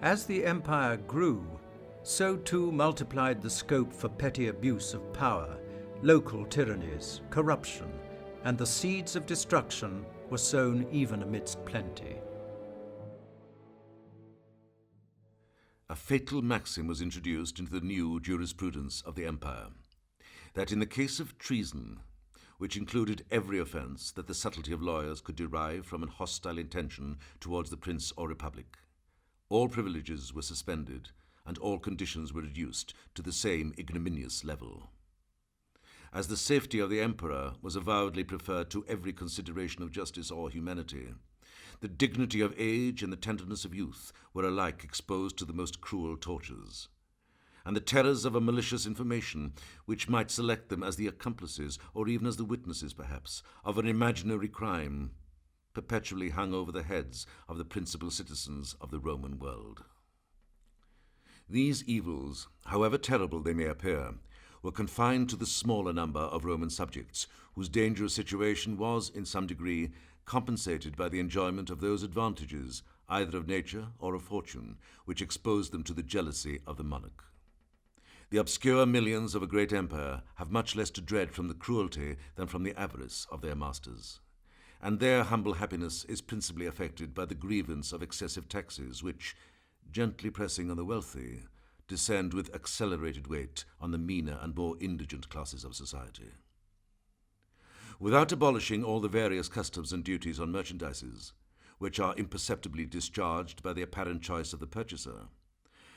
As the empire grew, so too multiplied the scope for petty abuse of power, local tyrannies, corruption, and the seeds of destruction were sown even amidst plenty. A fatal maxim was introduced into the new jurisprudence of the empire, that in the case of treason, which included every offence that the subtlety of lawyers could derive from an hostile intention towards the prince or republic, all privileges were suspended and all conditions were reduced to the same ignominious level. As the safety of the emperor was avowedly preferred to every consideration of justice or humanity, the dignity of age and the tenderness of youth were alike exposed to the most cruel tortures, and the terrors of a malicious information, which might select them as the accomplices, or even as the witnesses, perhaps, of an imaginary crime, perpetually hung over the heads of the principal citizens of the Roman world. These evils, however terrible they may appear, were confined to the smaller number of Roman subjects, whose dangerous situation was, in some degree, compensated by the enjoyment of those advantages, either of nature or of fortune, which exposed them to the jealousy of the monarch. The obscure millions of a great empire have much less to dread from the cruelty than from the avarice of their masters, and their humble happiness is principally affected by the grievance of excessive taxes which, gently pressing on the wealthy, descend with accelerated weight on the meaner and more indigent classes of society. Without abolishing all the various customs and duties on merchandises, which are imperceptibly discharged by the apparent choice of the purchaser,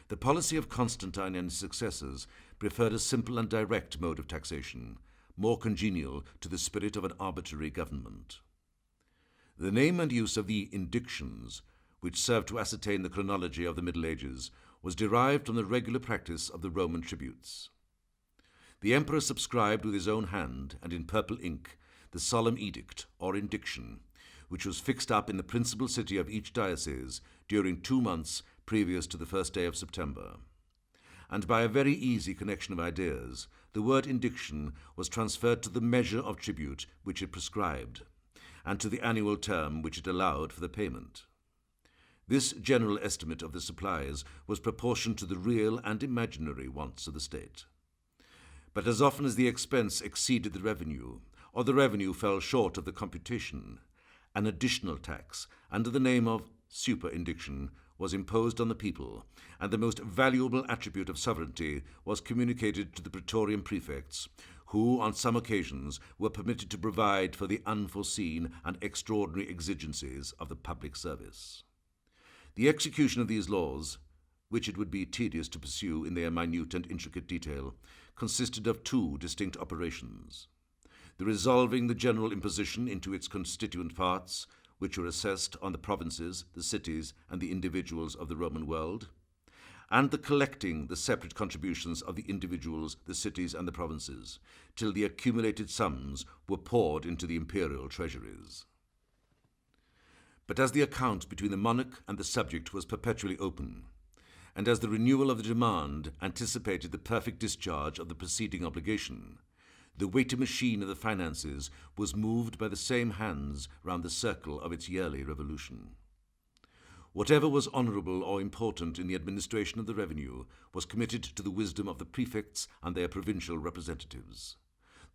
the policy of Constantine and his successors preferred a simple and direct mode of taxation, more congenial to the spirit of an arbitrary government. The name and use of the indictions, which served to ascertain the chronology of the Middle Ages, was derived from the regular practice of the Roman tributes. The emperor subscribed with his own hand and in purple ink the solemn edict, or indiction, which was fixed up in the principal city of each diocese during 2 months previous to the first day of September. And by a very easy connection of ideas, the word indiction was transferred to the measure of tribute which it prescribed, and to the annual term which it allowed for the payment. This general estimate of the supplies was proportioned to the real and imaginary wants of the state. But as often as the expense exceeded the revenue, or the revenue fell short of the computation, an additional tax, under the name of superindiction, was imposed on the people, and the most valuable attribute of sovereignty was communicated to the praetorian prefects, who, on some occasions, were permitted to provide for the unforeseen and extraordinary exigencies of the public service. The execution of these laws, which it would be tedious to pursue in their minute and intricate detail, consisted of 2 distinct operations: the resolving the general imposition into its constituent parts, which were assessed on the provinces, the cities, and the individuals of the Roman world, and the collecting the separate contributions of the individuals, the cities, and the provinces, till the accumulated sums were poured into the imperial treasuries. But as the account between the monarch and the subject was perpetually open, and as the renewal of the demand anticipated the perfect discharge of the preceding obligation, the weighty machine of the finances was moved by the same hands round the circle of its yearly revolution. Whatever was honourable or important in the administration of the revenue was committed to the wisdom of the prefects and their provincial representatives.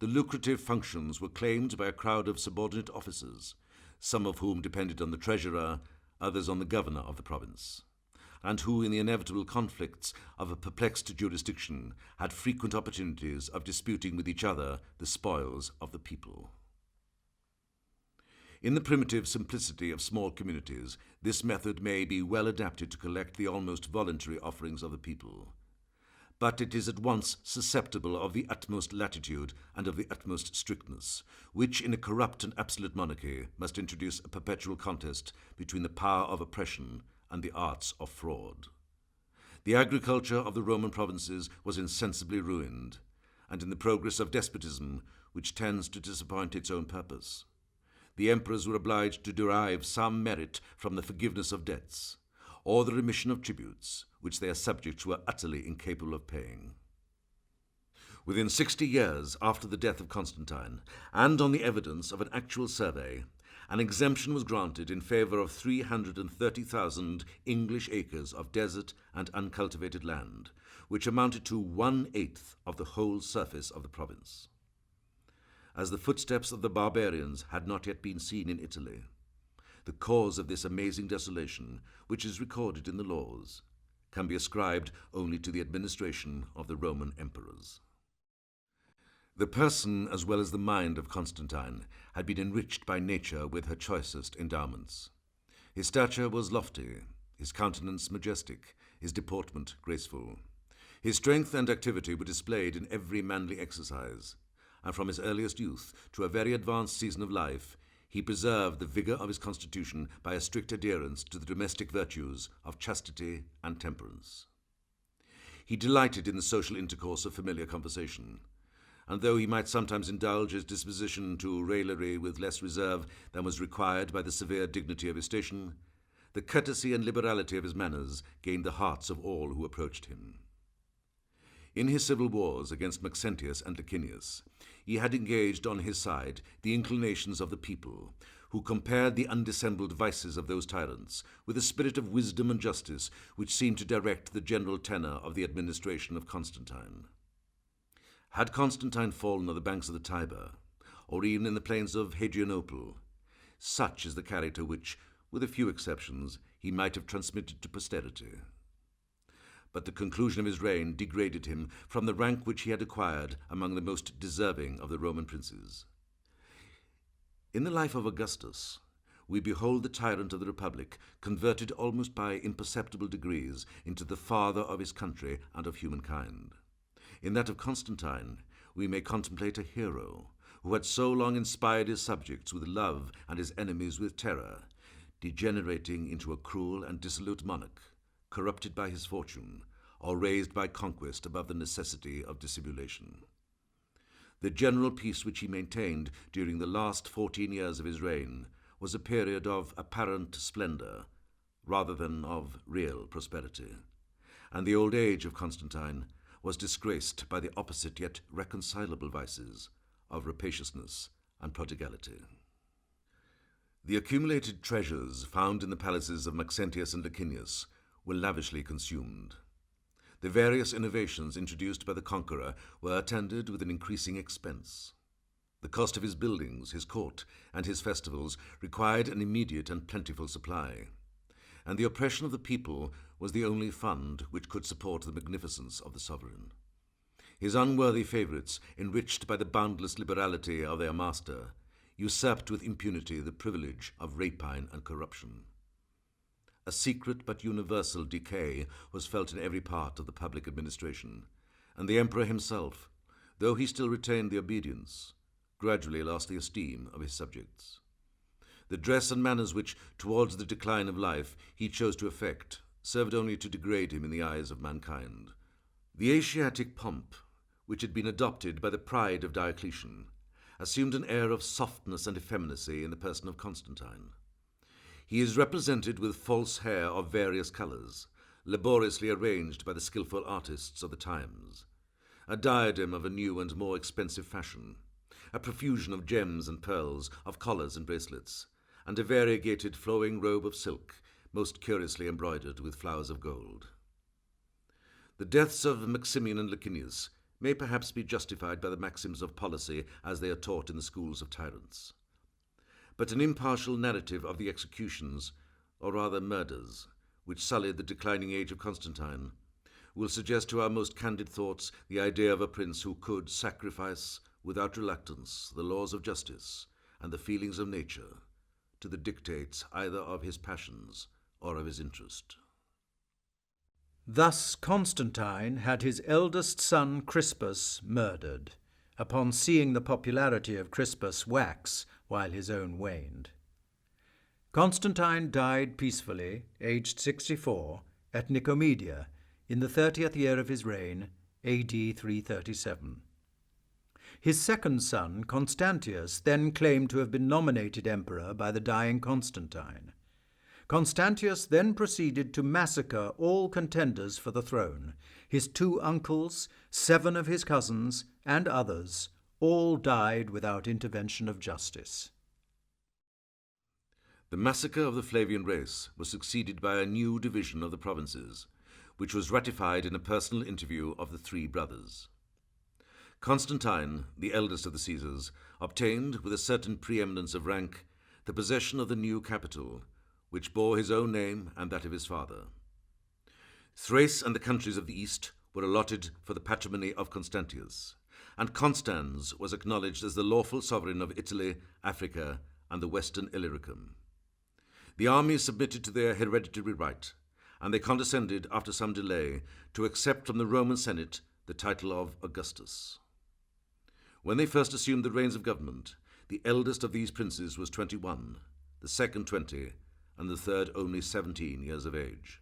The lucrative functions were claimed by a crowd of subordinate officers, some of whom depended on the treasurer, others on the governor of the province, and who, in the inevitable conflicts of a perplexed jurisdiction, had frequent opportunities of disputing with each other the spoils of the people. In the primitive simplicity of small communities, this method may be well adapted to collect the almost voluntary offerings of the people. But it is at once susceptible of the utmost latitude and of the utmost strictness, which in a corrupt and absolute monarchy must introduce a perpetual contest between the power of oppression and the arts of fraud. The agriculture of the Roman provinces was insensibly ruined, and in the progress of despotism, which tends to disappoint its own purpose, the emperors were obliged to derive some merit from the forgiveness of debts, or the remission of tributes, which their subjects were utterly incapable of paying. Within 60 years after the death of Constantine, and on the evidence of an actual survey, An exemption was granted in favour of 330,000 English acres of desert and uncultivated land, which amounted to 1/8 of the whole surface of the province. As the footsteps of the barbarians had not yet been seen in Italy, the cause of this amazing desolation, which is recorded in the laws, can be ascribed only to the administration of the Roman emperors. The person as well as the mind of Constantine had been enriched by nature with her choicest endowments. His stature was lofty, his countenance majestic, his deportment graceful. His strength and activity were displayed in every manly exercise, and from his earliest youth to a very advanced season of life, he preserved the vigour of his constitution by a strict adherence to the domestic virtues of chastity and temperance. He delighted in the social intercourse of familiar conversation, and though he might sometimes indulge his disposition to raillery with less reserve than was required by the severe dignity of his station, the courtesy and liberality of his manners gained the hearts of all who approached him. In his civil wars against Maxentius and Licinius, he had engaged on his side the inclinations of the people, who compared the undissembled vices of those tyrants with a spirit of wisdom and justice which seemed to direct the general tenor of the administration of Constantine. Had Constantine fallen on the banks of the Tiber, or even in the plains of Hadrianople, such is the character which, with a few exceptions, he might have transmitted to posterity. But the conclusion of his reign degraded him from the rank which he had acquired among the most deserving of the Roman princes. In the life of Augustus, we behold the tyrant of the Republic converted almost by imperceptible degrees into the father of his country and of humankind. In that of Constantine, we may contemplate a hero who had so long inspired his subjects with love and his enemies with terror, degenerating into a cruel and dissolute monarch, corrupted by his fortune, or raised by conquest above the necessity of dissimulation. The general peace which he maintained during the last 14 years of his reign was a period of apparent splendour, rather than of real prosperity, and the old age of Constantine was disgraced by the opposite yet reconcilable vices of rapaciousness and prodigality. The accumulated treasures found in the palaces of Maxentius and Licinius were lavishly consumed. The various innovations introduced by the conqueror were attended with an increasing expense. The cost of his buildings, his court, and his festivals required an immediate and plentiful supply, and the oppression of the people was the only fund which could support the magnificence of the sovereign. His unworthy favourites, enriched by the boundless liberality of their master, usurped with impunity the privilege of rapine and corruption. A secret but universal decay was felt in every part of the public administration, and the emperor himself, though he still retained the obedience, gradually lost the esteem of his subjects. The dress and manners which, towards the decline of life, he chose to affect, served only to degrade him in the eyes of mankind. The Asiatic pomp, which had been adopted by the pride of Diocletian, assumed an air of softness and effeminacy in the person of Constantine. He is represented with false hair of various colours, laboriously arranged by the skilful artists of the times, a diadem of a new and more expensive fashion, a profusion of gems and pearls, of collars and bracelets, and a variegated flowing robe of silk, most curiously embroidered with flowers of gold. The deaths of Maximian and Licinius may perhaps be justified by the maxims of policy as they are taught in the schools of tyrants. But an impartial narrative of the executions, or rather murders, which sullied the declining age of Constantine, will suggest to our most candid thoughts the idea of a prince who could sacrifice, without reluctance, the laws of justice and the feelings of nature to the dictates either of his passions or of his interest. Thus Constantine had his eldest son Crispus murdered, upon seeing the popularity of Crispus wax while his own waned. Constantine died peacefully, aged 64, at Nicomedia, in the 30th year of his reign, AD 337. His second son, Constantius, then claimed to have been nominated emperor by the dying Constantine. Constantius then proceeded to massacre all contenders for the throne. His 2 uncles, 7 of his cousins, and others all died without intervention of justice. The massacre of the Flavian race was succeeded by a new division of the provinces, which was ratified in a personal interview of the three brothers. Constantine, the eldest of the Caesars, obtained, with a certain preeminence of rank, the possession of the new capital, which bore his own name and that of his father. Thrace and the countries of the east were allotted for the patrimony of Constantius, and Constans was acknowledged as the lawful sovereign of Italy, Africa, and the western Illyricum. The army submitted to their hereditary right, and they condescended, after some delay, to accept from the Roman Senate the title of Augustus. When they first assumed the reins of government, the eldest of these princes was 21, the second 20, and the third only 17 years of age.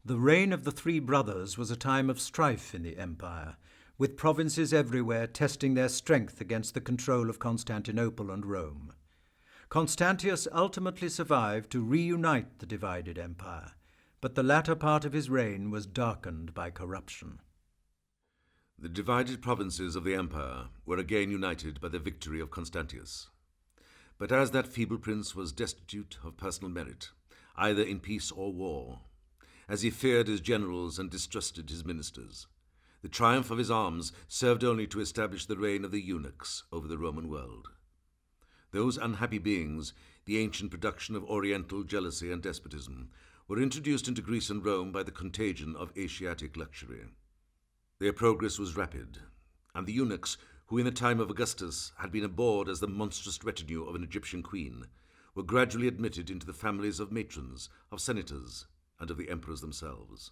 The reign of the three brothers was a time of strife in the empire, with provinces everywhere testing their strength against the control of Constantinople and Rome. Constantius ultimately survived to reunite the divided empire, but the latter part of his reign was darkened by corruption. The divided provinces of the empire were again united by the victory of Constantius. But as that feeble prince was destitute of personal merit, either in peace or war, as he feared his generals and distrusted his ministers, the triumph of his arms served only to establish the reign of the eunuchs over the Roman world. Those unhappy beings, the ancient production of Oriental jealousy and despotism, were introduced into Greece and Rome by the contagion of Asiatic luxury. Their progress was rapid, and the eunuchs, who in the time of Augustus had been abhorred as the monstrous retinue of an Egyptian queen, were gradually admitted into the families of matrons, of senators, and of the emperors themselves.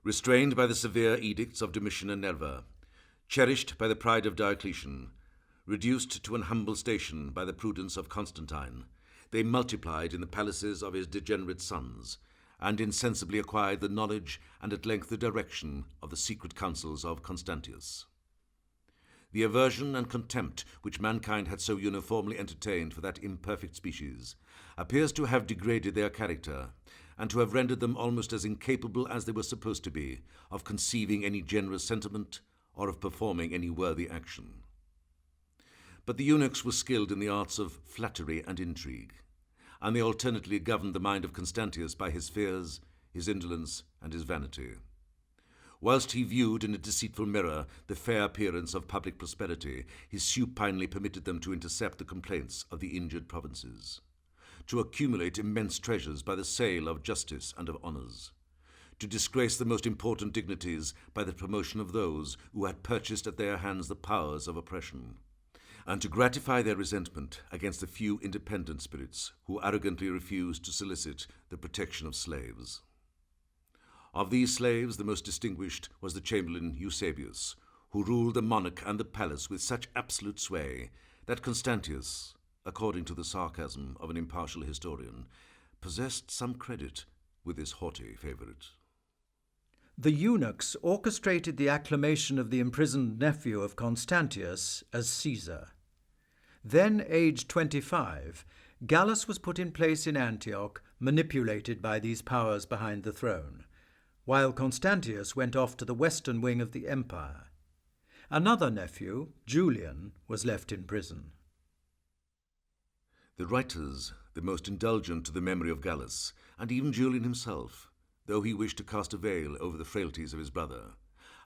Restrained by the severe edicts of Domitian and Nerva, cherished by the pride of Diocletian, reduced to an humble station by the prudence of Constantine, they multiplied in the palaces of his degenerate sons, and insensibly acquired the knowledge and at length the direction of the secret counsels of Constantius. The aversion and contempt which mankind had so uniformly entertained for that imperfect species appears to have degraded their character, and to have rendered them almost as incapable as they were supposed to be of conceiving any generous sentiment or of performing any worthy action. But the eunuchs were skilled in the arts of flattery and intrigue, and they alternately governed the mind of Constantius by his fears, his indolence, and his vanity. Whilst he viewed in a deceitful mirror the fair appearance of public prosperity, he supinely permitted them to intercept the complaints of the injured provinces, to accumulate immense treasures by the sale of justice and of honours, to disgrace the most important dignities by the promotion of those who had purchased at their hands the powers of oppression, and to gratify their resentment against the few independent spirits who arrogantly refused to solicit the protection of slaves. Of these slaves, the most distinguished was the chamberlain Eusebius, who ruled the monarch and the palace with such absolute sway that Constantius, according to the sarcasm of an impartial historian, possessed some credit with his haughty favourite. The eunuchs orchestrated the acclamation of the imprisoned nephew of Constantius as Caesar. Then aged 25, Gallus was put in place in Antioch, manipulated by these powers behind the throne, while Constantius went off to the western wing of the empire. Another nephew, Julian, was left in prison. The writers, the most indulgent to the memory of Gallus, and even Julian himself, though he wished to cast a veil over the frailties of his brother,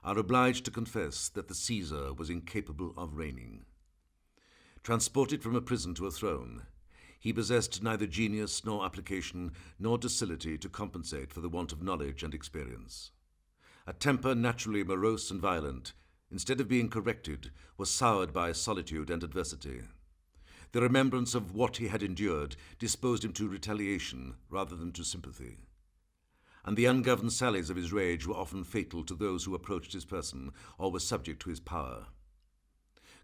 are obliged to confess that the Caesar was incapable of reigning. Transported from a prison to a throne, he possessed neither genius nor application nor docility to compensate for the want of knowledge and experience. A temper naturally morose and violent, instead of being corrected, was soured by solitude and adversity. The remembrance of what he had endured disposed him to retaliation rather than to sympathy, and the ungoverned sallies of his rage were often fatal to those who approached his person or were subject to his power.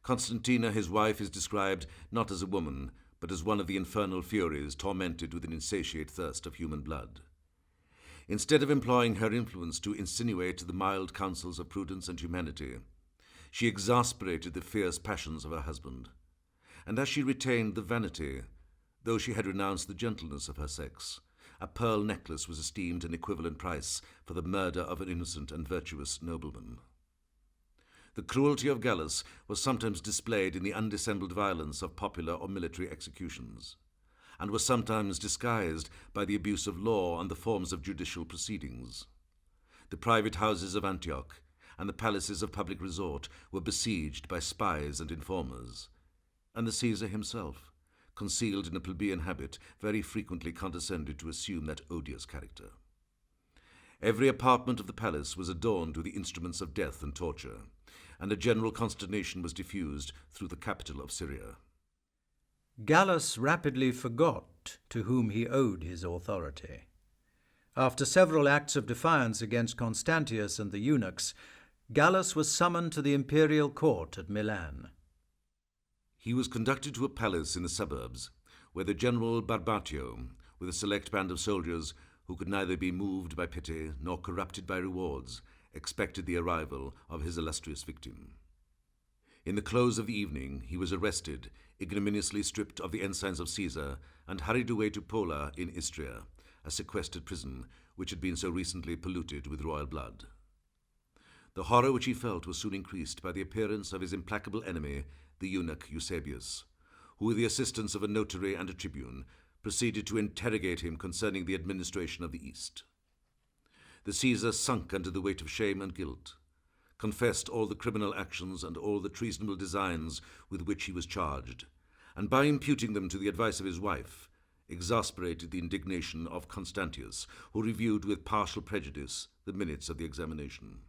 Constantina, his wife, is described not as a woman, but as one of the infernal furies tormented with an insatiate thirst of human blood. Instead of employing her influence to insinuate the mild counsels of prudence and humanity, she exasperated the fierce passions of her husband, and as she retained the vanity, though she had renounced the gentleness of her sex, a pearl necklace was esteemed an equivalent price for the murder of an innocent and virtuous nobleman. The cruelty of Gallus was sometimes displayed in the undissembled violence of popular or military executions, and were sometimes disguised by the abuse of law and the forms of judicial proceedings. The private houses of Antioch and the palaces of public resort were besieged by spies and informers, and the Caesar himself, concealed in a plebeian habit, very frequently condescended to assume that odious character. Every apartment of the palace was adorned with the instruments of death and torture, and a general consternation was diffused through the capital of Syria. Gallus rapidly forgot to whom he owed his authority. After several acts of defiance against Constantius and the eunuchs, Gallus was summoned to the imperial court at Milan. He was conducted to a palace in the suburbs, where the general Barbatio, with a select band of soldiers who could neither be moved by pity nor corrupted by rewards, expected the arrival of his illustrious victim. In the close of the evening, he was arrested, ignominiously stripped of the ensigns of Caesar, and hurried away to Pola in Istria, a sequestered prison which had been so recently polluted with royal blood. The horror which he felt was soon increased by the appearance of his implacable enemy, the eunuch Eusebius, who, with the assistance of a notary and a tribune, proceeded to interrogate him concerning the administration of the East. The Caesar sunk under the weight of shame and guilt, confessed all the criminal actions and all the treasonable designs with which he was charged, and by imputing them to the advice of his wife, exasperated the indignation of Constantius, who reviewed with partial prejudice the minutes of the examination.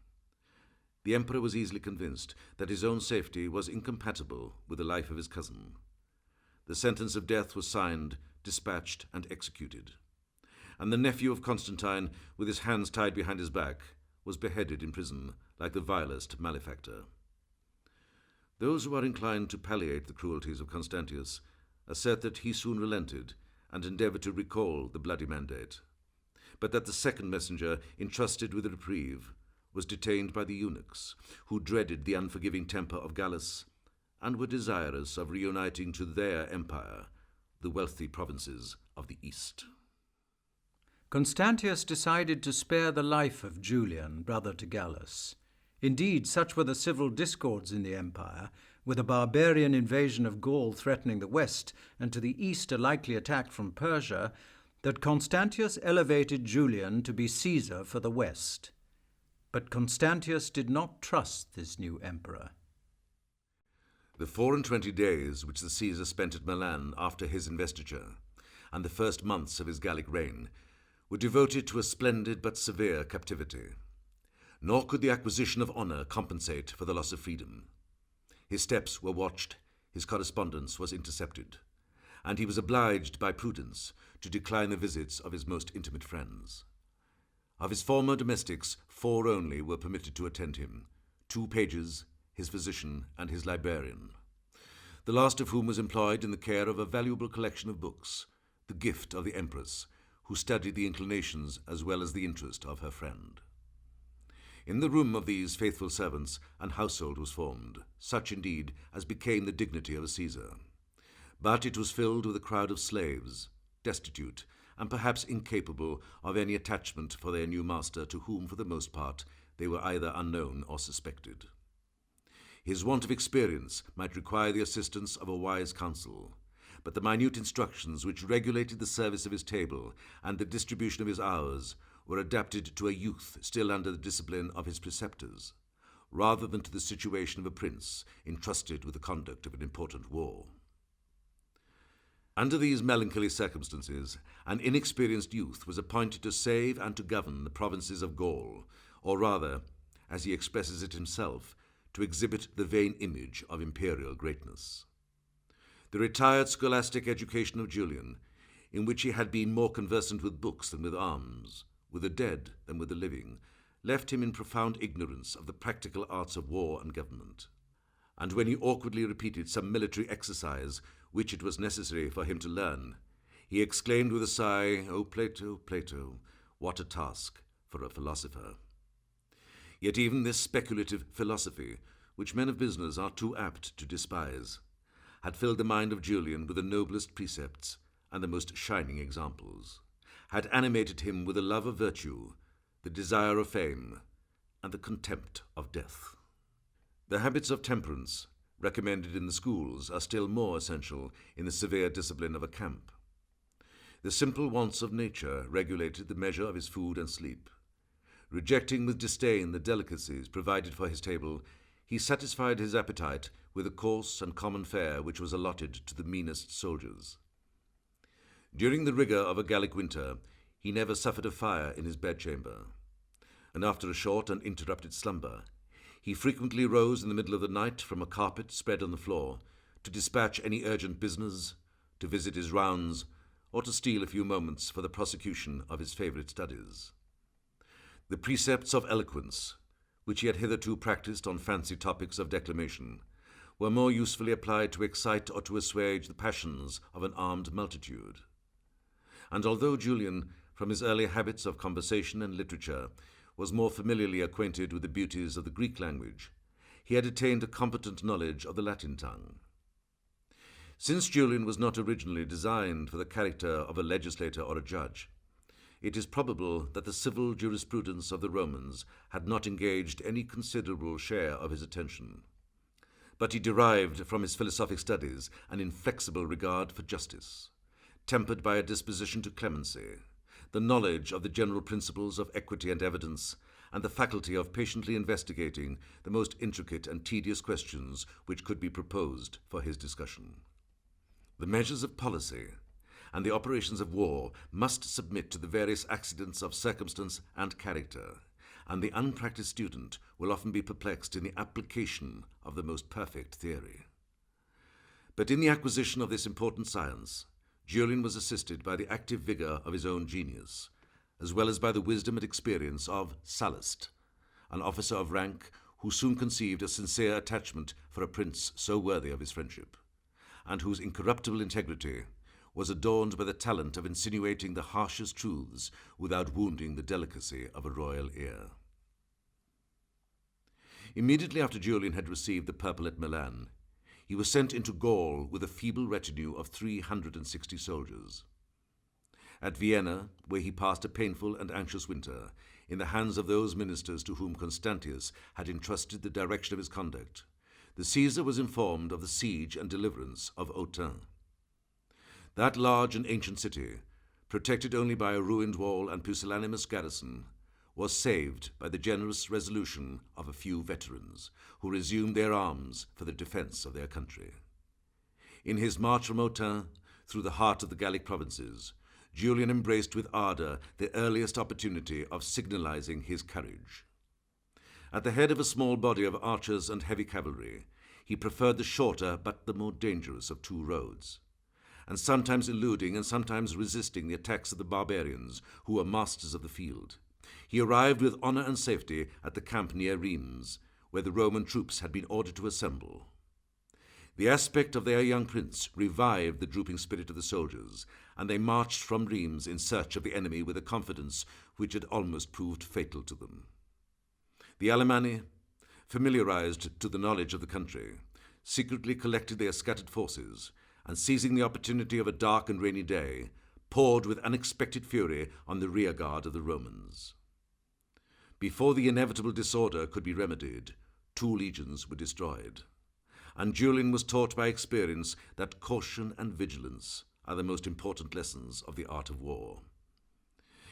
The emperor was easily convinced that his own safety was incompatible with the life of his cousin. The sentence of death was signed, dispatched, and executed, and the nephew of Constantine, with his hands tied behind his back, was beheaded in prison like the vilest malefactor. Those who are inclined to palliate the cruelties of Constantius assert that he soon relented and endeavored to recall the bloody mandate, but that the second messenger, entrusted with a reprieve, was detained by the eunuchs, who dreaded the unforgiving temper of Gallus and were desirous of reuniting to their empire the wealthy provinces of the East. Constantius decided to spare the life of Julian, brother to Gallus. Indeed, such were the civil discords in the empire, with a barbarian invasion of Gaul threatening the west, and to the east a likely attack from Persia, that Constantius elevated Julian to be Caesar for the west. But Constantius did not trust this new emperor. The 24 days which the Caesar spent at Milan after his investiture, and the first months of his Gallic reign, were devoted to a splendid but severe captivity. Nor could the acquisition of honour compensate for the loss of freedom. His steps were watched, his correspondence was intercepted, and he was obliged by prudence to decline the visits of his most intimate friends. Of his former domestics, 4 only were permitted to attend him: 2 pages, his physician, and his librarian, the last of whom was employed in the care of a valuable collection of books, the gift of the empress, who studied the inclinations as well as the interest of her friend. In the room of these faithful servants an household was formed, such indeed as became the dignity of a Caesar. But it was filled with a crowd of slaves, destitute, and perhaps incapable of any attachment for their new master, to whom, for the most part, they were either unknown or suspected. His want of experience might require the assistance of a wise counsel, but the minute instructions which regulated the service of his table and the distribution of his hours were adapted to a youth still under the discipline of his preceptors, rather than to the situation of a prince entrusted with the conduct of an important war. Under these melancholy circumstances, an inexperienced youth was appointed to save and to govern the provinces of Gaul, or rather, as he expresses it himself, to exhibit the vain image of imperial greatness. The retired scholastic education of Julian, in which he had been more conversant with books than with arms, with the dead than with the living, left him in profound ignorance of the practical arts of war and government. And when he awkwardly repeated some military exercise which it was necessary for him to learn, he exclaimed with a sigh, "O Plato, Plato, what a task for a philosopher!" Yet even this speculative philosophy, which men of business are too apt to despise, had filled the mind of Julian with the noblest precepts and the most shining examples, had animated him with the love of virtue, the desire of fame, and the contempt of death. The habits of temperance, recommended in the schools, are still more essential in the severe discipline of a camp. The simple wants of nature regulated the measure of his food and sleep. Rejecting with disdain the delicacies provided for his table, he satisfied his appetite with the coarse and common fare which was allotted to the meanest soldiers. During the rigour of a Gallic winter, he never suffered a fire in his bedchamber, and after a short and interrupted slumber, he frequently rose in the middle of the night from a carpet spread on the floor to dispatch any urgent business, to visit his rounds, or to steal a few moments for the prosecution of his favourite studies. The precepts of eloquence, which he had hitherto practised on fancy topics of declamation, were more usefully applied to excite or to assuage the passions of an armed multitude. And although Julian, from his early habits of conversation and literature, was more familiarly acquainted with the beauties of the Greek language, he had attained a competent knowledge of the Latin tongue. Since Julian was not originally designed for the character of a legislator or a judge, it is probable that the civil jurisprudence of the Romans had not engaged any considerable share of his attention. But he derived from his philosophic studies an inflexible regard for justice, tempered by a disposition to clemency, the knowledge of the general principles of equity and evidence, and the faculty of patiently investigating the most intricate and tedious questions which could be proposed for his discussion. The measures of policy and the operations of war must submit to the various accidents of circumstance and character, and the unpractised student will often be perplexed in the application of the most perfect theory. But in the acquisition of this important science, Julian was assisted by the active vigour of his own genius, as well as by the wisdom and experience of Sallust, an officer of rank who soon conceived a sincere attachment for a prince so worthy of his friendship, and whose incorruptible integrity was adorned by the talent of insinuating the harshest truths without wounding the delicacy of a royal ear. Immediately after Julian had received the purple at Milan, he was sent into Gaul with a feeble retinue of 360 soldiers. At Vienna, where he passed a painful and anxious winter, in the hands of those ministers to whom Constantius had entrusted the direction of his conduct, the Caesar was informed of the siege and deliverance of Autun. That large and ancient city, protected only by a ruined wall and pusillanimous garrison, was saved by the generous resolution of a few veterans who resumed their arms for the defence of their country. In his march from Autun through the heart of the Gallic provinces, Julian embraced with ardour the earliest opportunity of signalizing his courage. At the head of a small body of archers and heavy cavalry, he preferred the shorter but the more dangerous of two roads, and sometimes eluding and sometimes resisting the attacks of the barbarians, who were masters of the field, he arrived with honour and safety at the camp near Rheims, where the Roman troops had been ordered to assemble. The aspect of their young prince revived the drooping spirit of the soldiers, and they marched from Rheims in search of the enemy with a confidence which had almost proved fatal to them. The Alemanni, familiarized to the knowledge of the country, secretly collected their scattered forces, and seizing the opportunity of a dark and rainy day, poured with unexpected fury on the rear guard of the Romans. Before the inevitable disorder could be remedied, 2 legions were destroyed, and Julian was taught by experience that caution and vigilance are the most important lessons of the art of war.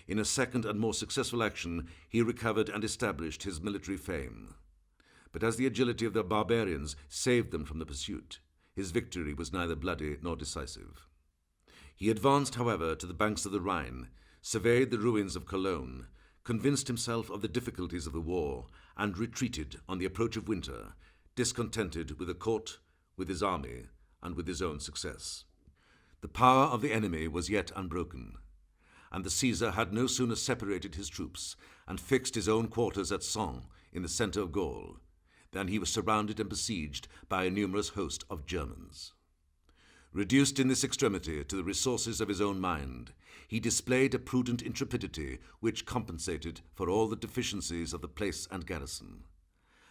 In a second and more successful action, he recovered and established his military fame. But as the agility of the barbarians saved them from the pursuit, his victory was neither bloody nor decisive. He advanced, however, to the banks of the Rhine, surveyed the ruins of Cologne, convinced himself of the difficulties of the war, and retreated on the approach of winter, discontented with the court, with his army, and with his own success. The power of the enemy was yet unbroken, and the Caesar had no sooner separated his troops and fixed his own quarters at Sens, in the centre of Gaul, than he was surrounded and besieged by a numerous host of Germans. Reduced in this extremity to the resources of his own mind, he displayed a prudent intrepidity which compensated for all the deficiencies of the place and garrison,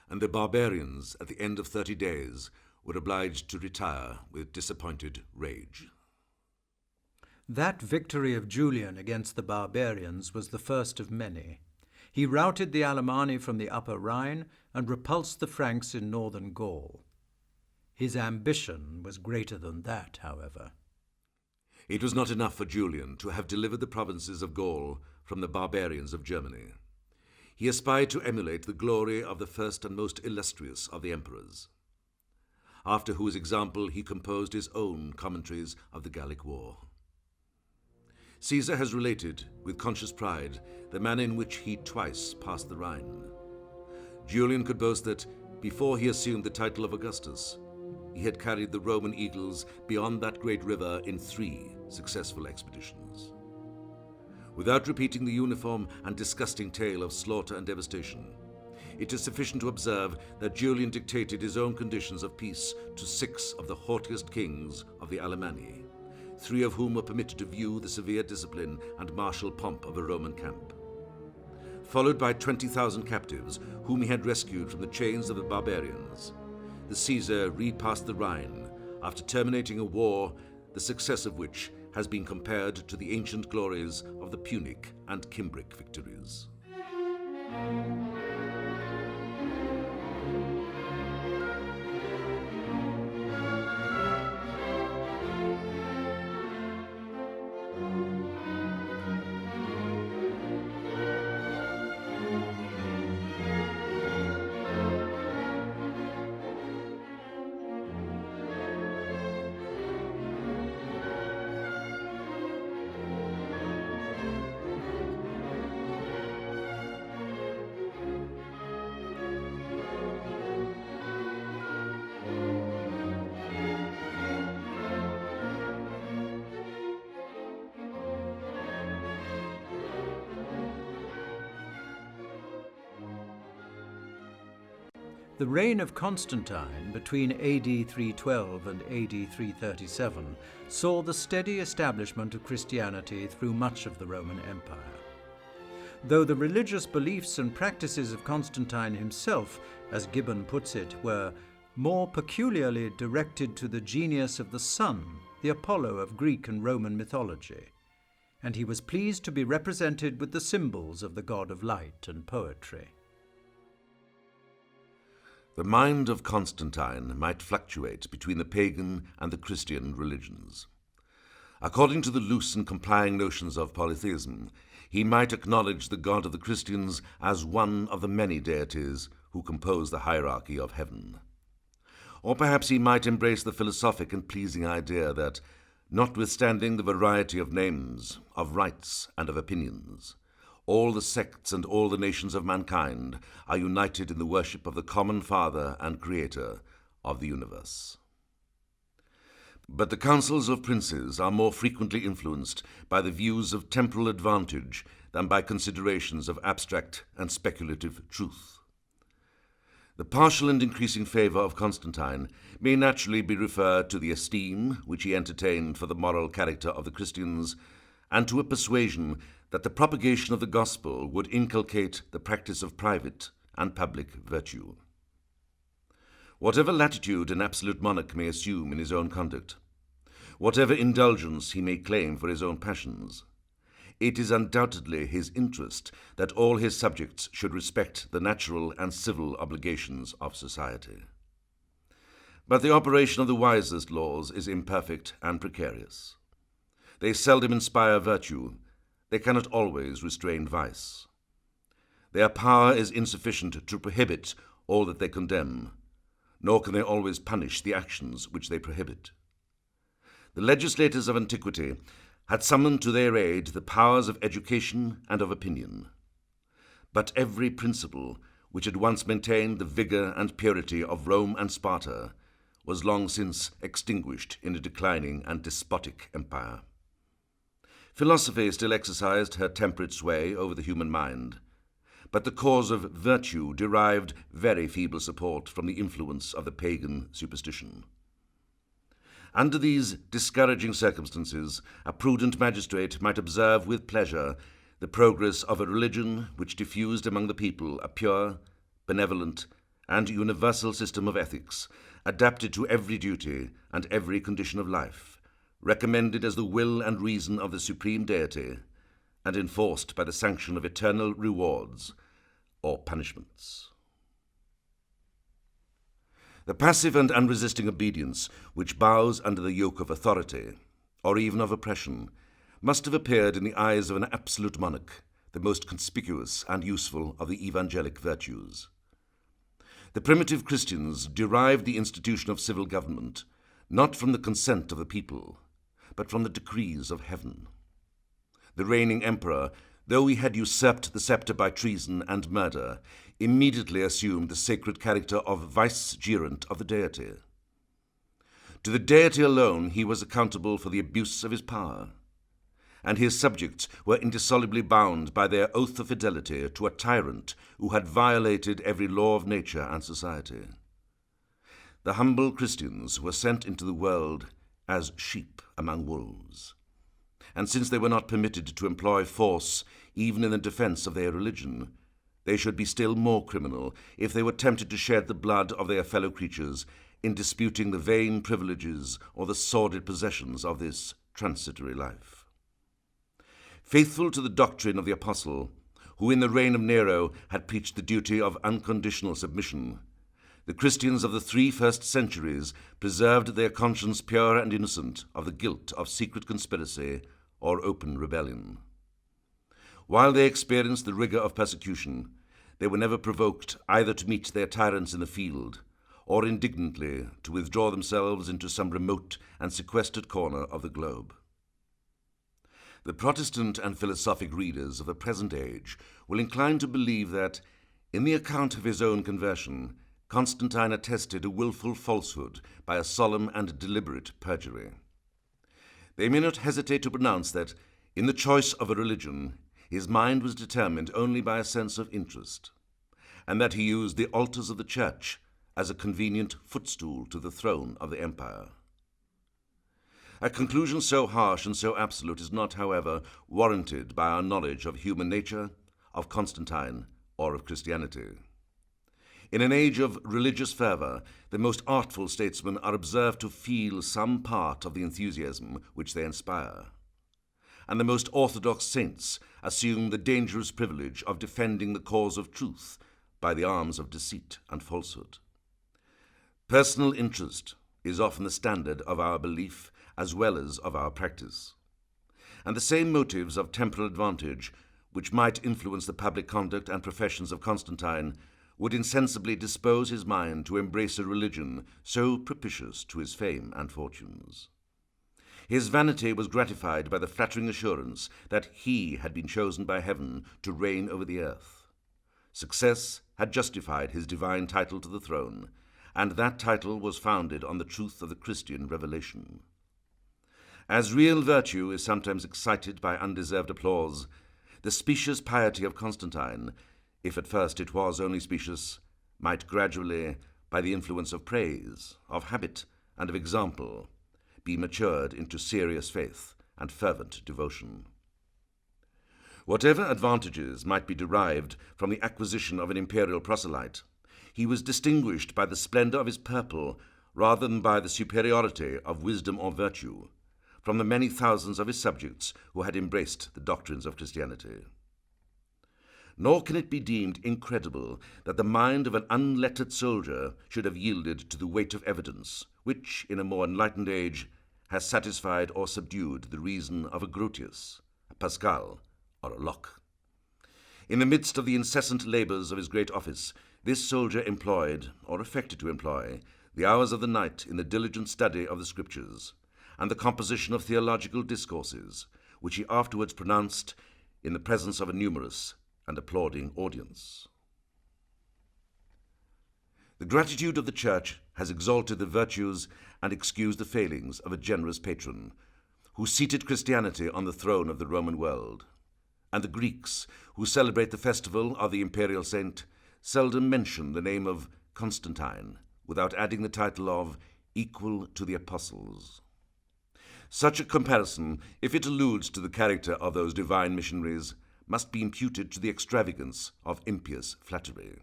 and the barbarians, at the end of 30 days, were obliged to retire with disappointed rage. That victory of Julian against the barbarians was the first of many. He routed the Alemanni from the Upper Rhine and repulsed the Franks in northern Gaul. His ambition was greater than that, however. It was not enough for Julian to have delivered the provinces of Gaul from the barbarians of Germany. He aspired to emulate the glory of the first and most illustrious of the emperors, after whose example he composed his own commentaries of the Gallic War. Caesar has related, with conscious pride, the manner in which he twice passed the Rhine. Julian could boast that, before he assumed the title of Augustus, he had carried the Roman eagles beyond that great river in 3 successful expeditions. Without repeating the uniform and disgusting tale of slaughter and devastation, it is sufficient to observe that Julian dictated his own conditions of peace to 6 of the haughtiest kings of the Alemanni, 3 of whom were permitted to view the severe discipline and martial pomp of a Roman camp. Followed by 20,000 captives whom he had rescued from the chains of the barbarians, the Caesar repassed the Rhine after terminating a war, the success of which has been compared to the ancient glories of the Punic and Cimbric victories. The reign of Constantine between AD 312 and AD 337 saw the steady establishment of Christianity through much of the Roman Empire. Though the religious beliefs and practices of Constantine himself, as Gibbon puts it, were more peculiarly directed to the genius of the sun, the Apollo of Greek and Roman mythology, and he was pleased to be represented with the symbols of the god of light and poetry. The mind of Constantine might fluctuate between the pagan and the Christian religions. According to the loose and complying notions of polytheism, he might acknowledge the God of the Christians as one of the many deities who compose the hierarchy of heaven. Or perhaps he might embrace the philosophic and pleasing idea that, notwithstanding the variety of names, of rites, and of opinions, all the sects and all the nations of mankind are united in the worship of the common Father and Creator of the universe. But the councils of princes are more frequently influenced by the views of temporal advantage than by considerations of abstract and speculative truth. The partial and increasing favor of Constantine may naturally be referred to the esteem which he entertained for the moral character of the Christians, and to a persuasion that the propagation of the gospel would inculcate the practice of private and public virtue. Whatever latitude an absolute monarch may assume in his own conduct, whatever indulgence he may claim for his own passions, it is undoubtedly his interest that all his subjects should respect the natural and civil obligations of society. But the operation of the wisest laws is imperfect and precarious. They seldom inspire virtue. They cannot always restrain vice. Their power is insufficient to prohibit all that they condemn, nor can they always punish the actions which they prohibit. The legislators of antiquity had summoned to their aid the powers of education and of opinion. But every principle which had once maintained the vigor and purity of Rome and Sparta was long since extinguished in a declining and despotic empire. Philosophy still exercised her temperate sway over the human mind, but the cause of virtue derived very feeble support from the influence of the pagan superstition. Under these discouraging circumstances, a prudent magistrate might observe with pleasure the progress of a religion which diffused among the people a pure, benevolent, and universal system of ethics, adapted to every duty and every condition of life, recommended as the will and reason of the supreme deity, and enforced by the sanction of eternal rewards or punishments. The passive and unresisting obedience which bows under the yoke of authority, or even of oppression, must have appeared in the eyes of an absolute monarch, the most conspicuous and useful of the evangelic virtues. The primitive Christians derived the institution of civil government not from the consent of the people, but from the decrees of heaven. The reigning emperor, though he had usurped the scepter by treason and murder, immediately assumed the sacred character of vicegerent of the deity. To the deity alone he was accountable for the abuse of his power, and his subjects were indissolubly bound by their oath of fidelity to a tyrant who had violated every law of nature and society. The humble Christians were sent into the world as sheep among wolves, and since they were not permitted to employ force even in the defense of their religion, they should be still more criminal if they were tempted to shed the blood of their fellow creatures in disputing the vain privileges or the sordid possessions of this transitory life. Faithful to the doctrine of the apostle, who in the reign of Nero had preached the duty of unconditional submission, the Christians of the 3 first centuries preserved their conscience pure and innocent of the guilt of secret conspiracy or open rebellion. While they experienced the rigor of persecution, they were never provoked either to meet their tyrants in the field or indignantly to withdraw themselves into some remote and sequestered corner of the globe. The Protestant and philosophic readers of the present age will incline to believe that, in the account of his own conversion, Constantine attested a wilful falsehood by a solemn and deliberate perjury. They may not hesitate to pronounce that, in the choice of a religion, his mind was determined only by a sense of interest, and that he used the altars of the church as a convenient footstool to the throne of the empire. A conclusion so harsh and so absolute is not, however, warranted by our knowledge of human nature, of Constantine, or of Christianity. In an age of religious fervour, the most artful statesmen are observed to feel some part of the enthusiasm which they inspire, and the most orthodox saints assume the dangerous privilege of defending the cause of truth by the arms of deceit and falsehood. Personal interest is often the standard of our belief as well as of our practice, and the same motives of temporal advantage which might influence the public conduct and professions of Constantine would insensibly dispose his mind to embrace a religion so propitious to his fame and fortunes. His vanity was gratified by the flattering assurance that he had been chosen by heaven to reign over the earth. Success had justified his divine title to the throne, and that title was founded on the truth of the Christian revelation. As real virtue is sometimes excited by undeserved applause, the specious piety of Constantine, if at first it was only specious, might gradually, by the influence of praise, of habit, and of example, be matured into serious faith and fervent devotion. Whatever advantages might be derived from the acquisition of an imperial proselyte, he was distinguished by the splendour of his purple rather than by the superiority of wisdom or virtue from the many thousands of his subjects who had embraced the doctrines of Christianity. Nor can it be deemed incredible that the mind of an unlettered soldier should have yielded to the weight of evidence, which, in a more enlightened age, has satisfied or subdued the reason of a Grotius, a Pascal, or a Locke. In the midst of the incessant labours of his great office, this soldier employed, or affected to employ, the hours of the night in the diligent study of the Scriptures, and the composition of theological discourses, which he afterwards pronounced in the presence of a numerous and applauding audience. The gratitude of the Church has exalted the virtues and excused the failings of a generous patron, who seated Christianity on the throne of the Roman world, and the Greeks, who celebrate the festival of the imperial saint, seldom mention the name of Constantine without adding the title of equal to the apostles. Such a comparison, if it alludes to the character of those divine missionaries, must be imputed to the extravagance of impious flattery.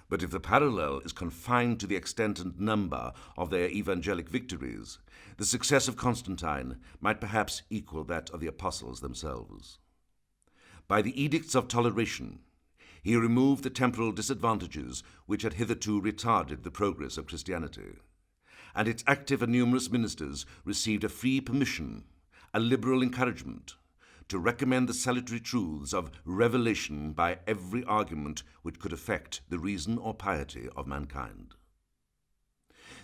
But if the parallel is confined to the extent and number of their evangelic victories, the success of Constantine might perhaps equal that of the apostles themselves. By the edicts of toleration, he removed the temporal disadvantages which had hitherto retarded the progress of Christianity, and its active and numerous ministers received a free permission, a liberal encouragement, to recommend the salutary truths of revelation by every argument which could affect the reason or piety of mankind.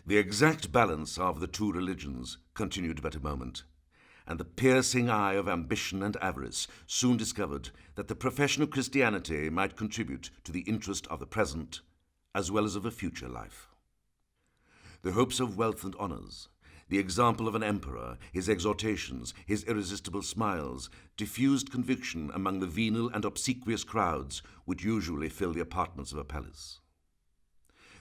The exact balance of the two religions continued but a moment, and the piercing eye of ambition and avarice soon discovered that the profession of Christianity might contribute to the interest of the present as well as of a future life. The hopes of wealth and honours, the example of an emperor, his exhortations, his irresistible smiles, diffused conviction among the venal and obsequious crowds which usually fill the apartments of a palace.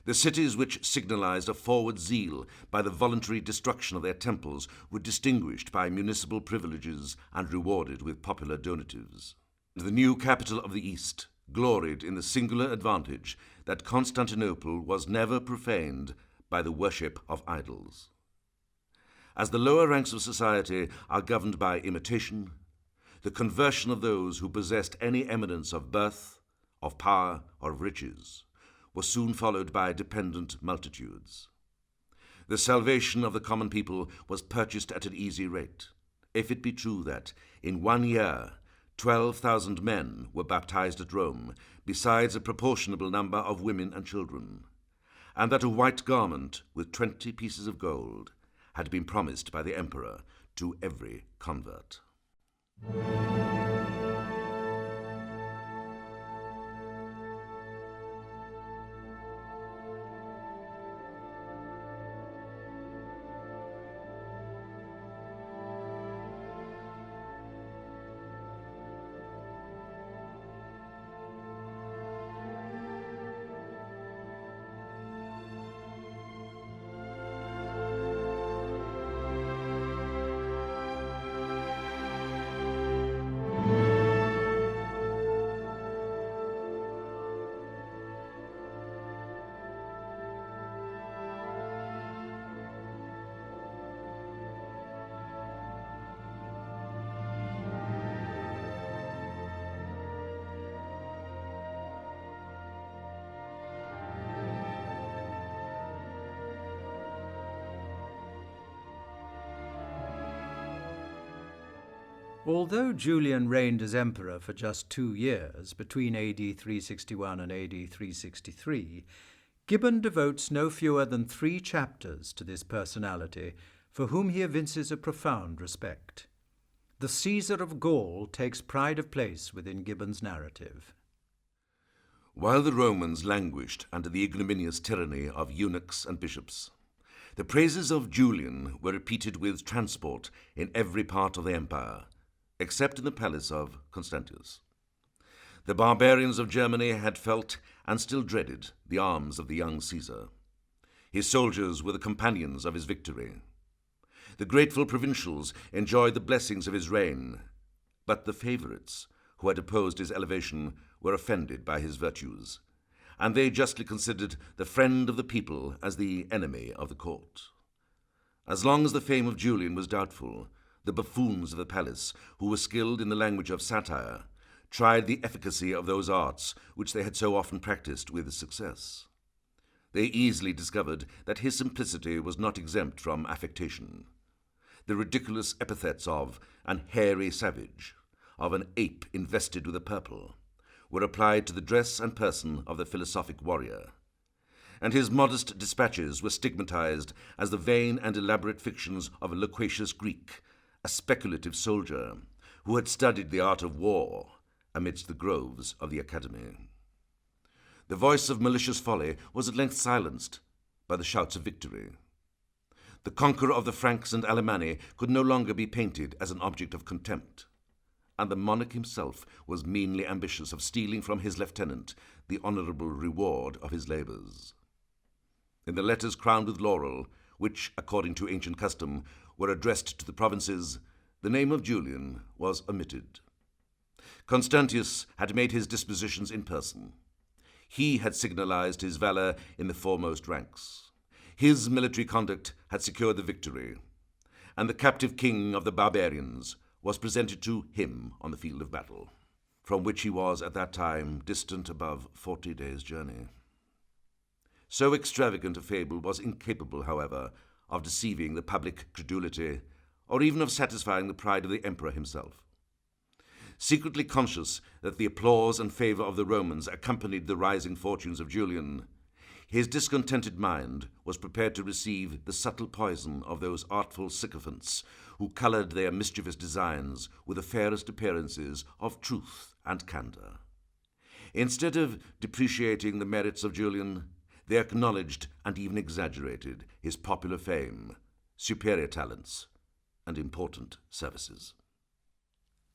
The cities which signalized a forward zeal by the voluntary destruction of their temples were distinguished by municipal privileges and rewarded with popular donatives. The new capital of the East gloried in the singular advantage that Constantinople was never profaned by the worship of idols. As the lower ranks of society are governed by imitation, the conversion of those who possessed any eminence of birth, of power, or of riches was soon followed by dependent multitudes. The salvation of the common people was purchased at an easy rate, if it be true that, in 1 year, 12,000 men were baptized at Rome, besides a proportionable number of women and children, and that a white garment with 20 pieces of gold had been promised by the emperor to every convert. Although Julian reigned as emperor for just 2 years, between AD 361 and AD 363, Gibbon devotes no fewer than 3 chapters to this personality, for whom he evinces a profound respect. The Caesar of Gaul takes pride of place within Gibbon's narrative. While the Romans languished under the ignominious tyranny of eunuchs and bishops, the praises of Julian were repeated with transport in every part of the empire, except in the palace of Constantius. The barbarians of Germany had felt and still dreaded the arms of the young Caesar. His soldiers were the companions of his victory. The grateful provincials enjoyed the blessings of his reign, but the favourites, who had opposed his elevation, were offended by his virtues, and they justly considered the friend of the people as the enemy of the court. As long as the fame of Julian was doubtful, the buffoons of the palace, who were skilled in the language of satire, tried the efficacy of those arts which they had so often practiced with success. They easily discovered that his simplicity was not exempt from affectation. The ridiculous epithets of an hairy savage, of an ape invested with a purple, were applied to the dress and person of the philosophic warrior, and his modest dispatches were stigmatized as the vain and elaborate fictions of a loquacious Greek, a speculative soldier, who had studied the art of war amidst the groves of the academy. The voice of malicious folly was at length silenced by the shouts of victory. The conqueror of the Franks and Alemanni could no longer be painted as an object of contempt, and the monarch himself was meanly ambitious of stealing from his lieutenant the honourable reward of his labours. In the letters crowned with laurel, which, according to ancient custom, were addressed to the provinces, the name of Julian was omitted. Constantius had made his dispositions in person. He had signalized his valour in the foremost ranks. His military conduct had secured the victory, and the captive king of the barbarians was presented to him on the field of battle, from which he was at that time distant above 40 days' journey. So extravagant a fable was incapable, however, of deceiving the public credulity or even of satisfying the pride of the emperor himself. Secretly conscious that the applause and favour of the Romans accompanied the rising fortunes of Julian, his discontented mind was prepared to receive the subtle poison of those artful sycophants who coloured their mischievous designs with the fairest appearances of truth and candour. Instead of depreciating the merits of Julian, they acknowledged and even exaggerated his popular fame, superior talents, and important services.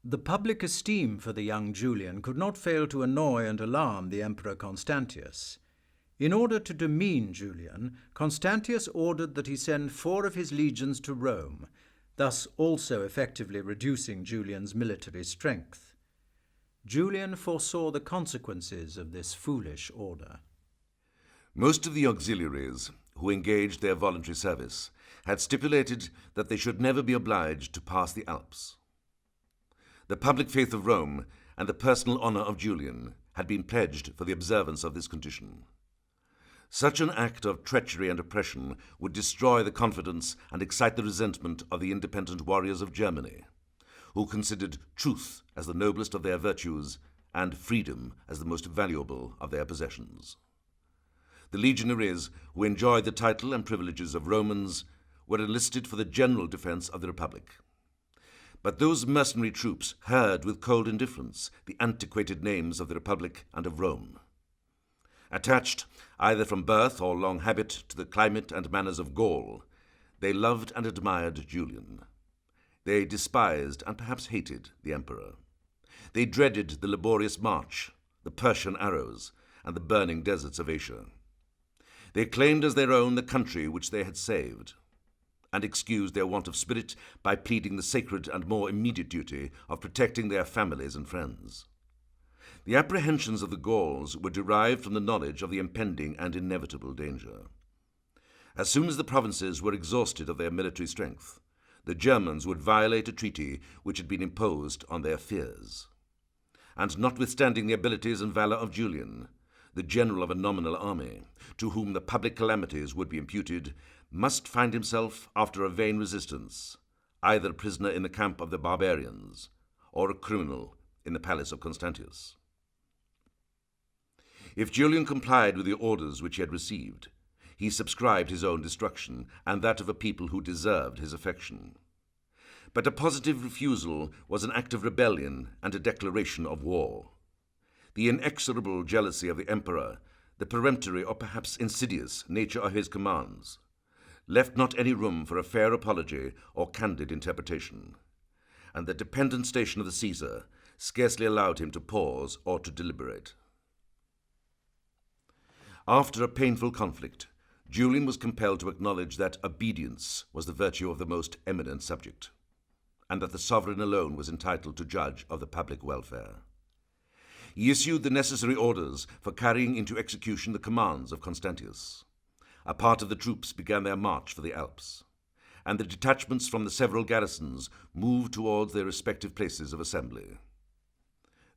The public esteem for the young Julian could not fail to annoy and alarm the Emperor Constantius. In order to demean Julian, Constantius ordered that he send 4 of his legions to Rome, thus also effectively reducing Julian's military strength. Julian foresaw the consequences of this foolish order. Most of the auxiliaries who engaged their voluntary service had stipulated that they should never be obliged to pass the Alps. The public faith of Rome and the personal honour of Julian had been pledged for the observance of this condition. Such an act of treachery and oppression would destroy the confidence and excite the resentment of the independent warriors of Germany, who considered truth as the noblest of their virtues and freedom as the most valuable of their possessions. The legionaries who enjoyed the title and privileges of Romans were enlisted for the general defence of the Republic. But those mercenary troops heard with cold indifference the antiquated names of the Republic and of Rome. Attached, either from birth or long habit, to the climate and manners of Gaul, they loved and admired Julian. They despised and perhaps hated the emperor. They dreaded the laborious march, the Persian arrows, and the burning deserts of Asia. They claimed as their own the country which they had saved, and excused their want of spirit by pleading the sacred and more immediate duty of protecting their families and friends. The apprehensions of the Gauls were derived from the knowledge of the impending and inevitable danger. As soon as the provinces were exhausted of their military strength, the Germans would violate a treaty which had been imposed on their fears. And notwithstanding the abilities and valour of Julian, the general of a nominal army, to whom the public calamities would be imputed, must find himself, after a vain resistance, either a prisoner in the camp of the barbarians or a criminal in the palace of Constantius. If Julian complied with the orders which he had received, he subscribed his own destruction and that of a people who deserved his affection. But a positive refusal was an act of rebellion and a declaration of war. The inexorable jealousy of the emperor, the peremptory or perhaps insidious nature of his commands, left not any room for a fair apology or candid interpretation, and the dependent station of the Caesar scarcely allowed him to pause or to deliberate. After a painful conflict, Julian was compelled to acknowledge that obedience was the virtue of the most eminent subject, and that the sovereign alone was entitled to judge of the public welfare. He issued the necessary orders for carrying into execution the commands of Constantius. A part of the troops began their march for the Alps, and the detachments from the several garrisons moved towards their respective places of assembly.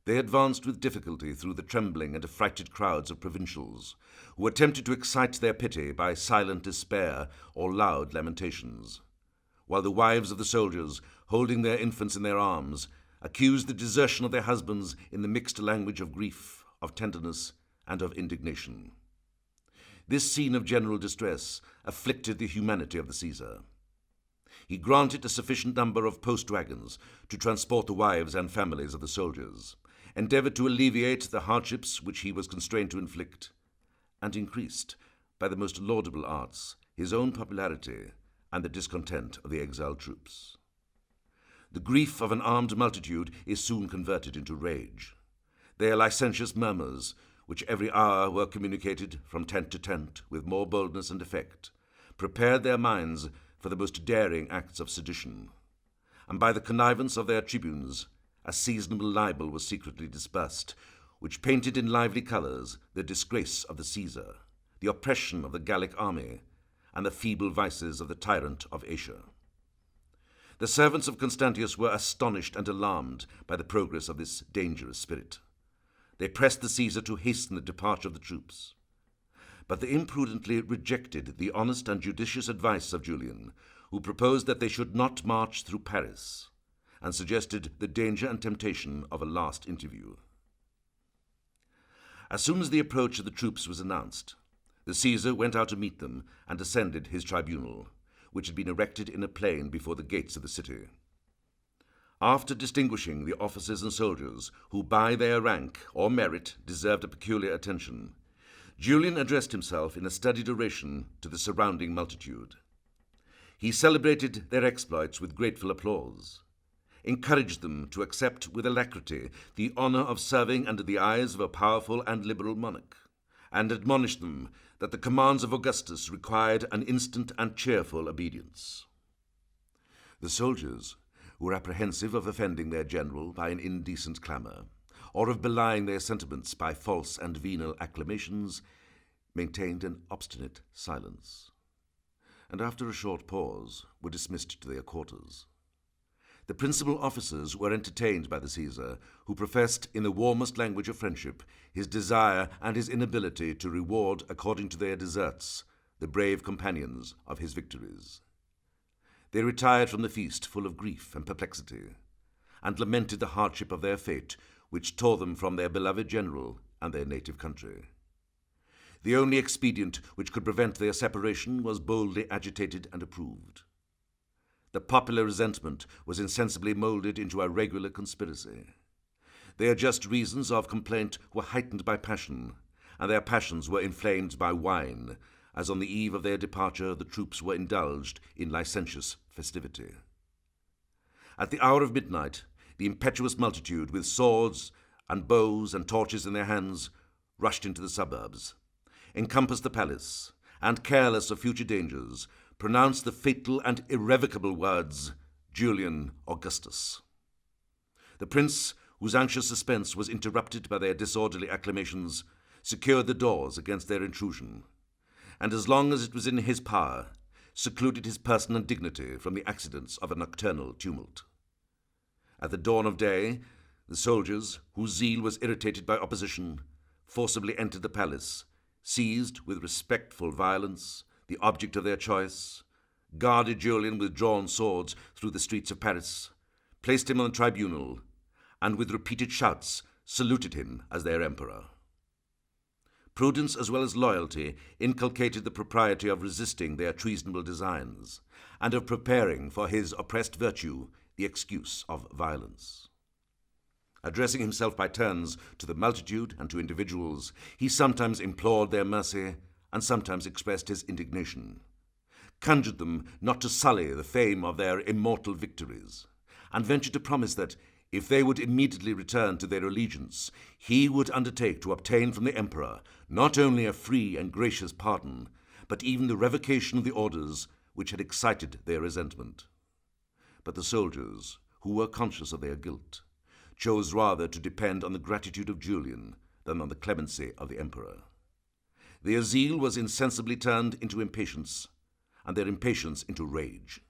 They advanced with difficulty through the trembling and affrighted crowds of provincials, who attempted to excite their pity by silent despair or loud lamentations, while the wives of the soldiers, holding their infants in their arms, accused the desertion of their husbands in the mixed language of grief, of tenderness, and of indignation. This scene of general distress afflicted the humanity of the Caesar. He granted a sufficient number of post-wagons to transport the wives and families of the soldiers, endeavoured to alleviate the hardships which he was constrained to inflict, and increased, by the most laudable arts, his own popularity and the discontent of the exiled troops. The grief of an armed multitude is soon converted into rage. Their licentious murmurs, which every hour were communicated from tent to tent with more boldness and effect, prepared their minds for the most daring acts of sedition, and by the connivance of their tribunes, a seasonable libel was secretly dispersed, which painted in lively colours the disgrace of the Caesar, the oppression of the Gallic army, and the feeble vices of the tyrant of Asia. The servants of Constantius were astonished and alarmed by the progress of this dangerous spirit. They pressed the Caesar to hasten the departure of the troops. but they imprudently rejected the honest and judicious advice of Julian, who proposed that they should not march through Paris, and suggested the danger and temptation of a last interview. As soon as the approach of the troops was announced, the Caesar went out to meet them and ascended his tribunal, which had been erected in a plain before the gates of the city. After distinguishing the officers and soldiers who by their rank or merit deserved a peculiar attention, Julian addressed himself in a studied oration to the surrounding multitude. He celebrated their exploits with grateful applause, encouraged them to accept with alacrity the honour of serving under the eyes of a powerful and liberal monarch, and admonished them that the commands of Augustus required an instant and cheerful obedience. The soldiers, who were apprehensive of offending their general by an indecent clamour, or of belying their sentiments by false and venal acclamations, maintained an obstinate silence, and after a short pause were dismissed to their quarters. The principal officers were entertained by the Caesar, who professed in the warmest language of friendship his desire and his inability to reward, according to their deserts, the brave companions of his victories. They retired from the feast full of grief and perplexity, and lamented the hardship of their fate, which tore them from their beloved general and their native country. The only expedient which could prevent their separation was boldly agitated and approved. The popular resentment was insensibly moulded into a regular conspiracy. Their just reasons of complaint were heightened by passion, and their passions were inflamed by wine, as on the eve of their departure the troops were indulged in licentious festivity. At the hour of midnight, the impetuous multitude, with swords and bows and torches in their hands, rushed into the suburbs, encompassed the palace, and, careless of future dangers, pronounced the fatal and irrevocable words, Julian Augustus. The prince, whose anxious suspense was interrupted by their disorderly acclamations, secured the doors against their intrusion, and as long as it was in his power, secluded his person and dignity from the accidents of a nocturnal tumult. At the dawn of day, the soldiers, whose zeal was irritated by opposition, forcibly entered the palace, seized with respectful violence the object of their choice, guarded Julian with drawn swords through the streets of Paris, placed him on the tribunal, and with repeated shouts saluted him as their emperor. Prudence as well as loyalty inculcated the propriety of resisting their treasonable designs, and of preparing for his oppressed virtue the excuse of violence. Addressing himself by turns to the multitude and to individuals, he sometimes implored their mercy and sometimes expressed his indignation, conjured them not to sully the fame of their immortal victories, and ventured to promise that, if they would immediately return to their allegiance, he would undertake to obtain from the emperor not only a free and gracious pardon, but even the revocation of the orders which had excited their resentment. But the soldiers, who were conscious of their guilt, chose rather to depend on the gratitude of Julian than on the clemency of the emperor. Their zeal was insensibly turned into impatience, and their impatience into rage.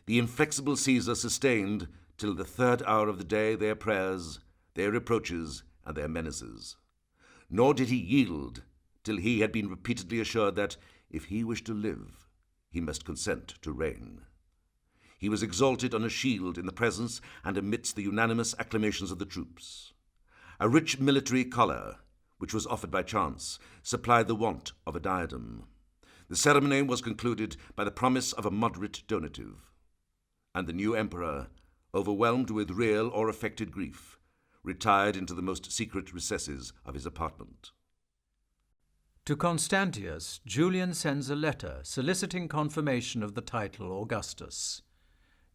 The inflexible Caesar sustained till the third hour of the day their prayers, their reproaches, and their menaces. Nor did he yield till he had been repeatedly assured that, if he wished to live, he must consent to reign. He was exalted on a shield in the presence and amidst the unanimous acclamations of the troops. A rich military collar, which was offered by chance, supplied the want of a diadem. The ceremony was concluded by the promise of a moderate donative, and the new emperor, overwhelmed with real or affected grief, retired into the most secret recesses of his apartment. To Constantius, Julian sends a letter soliciting confirmation of the title Augustus.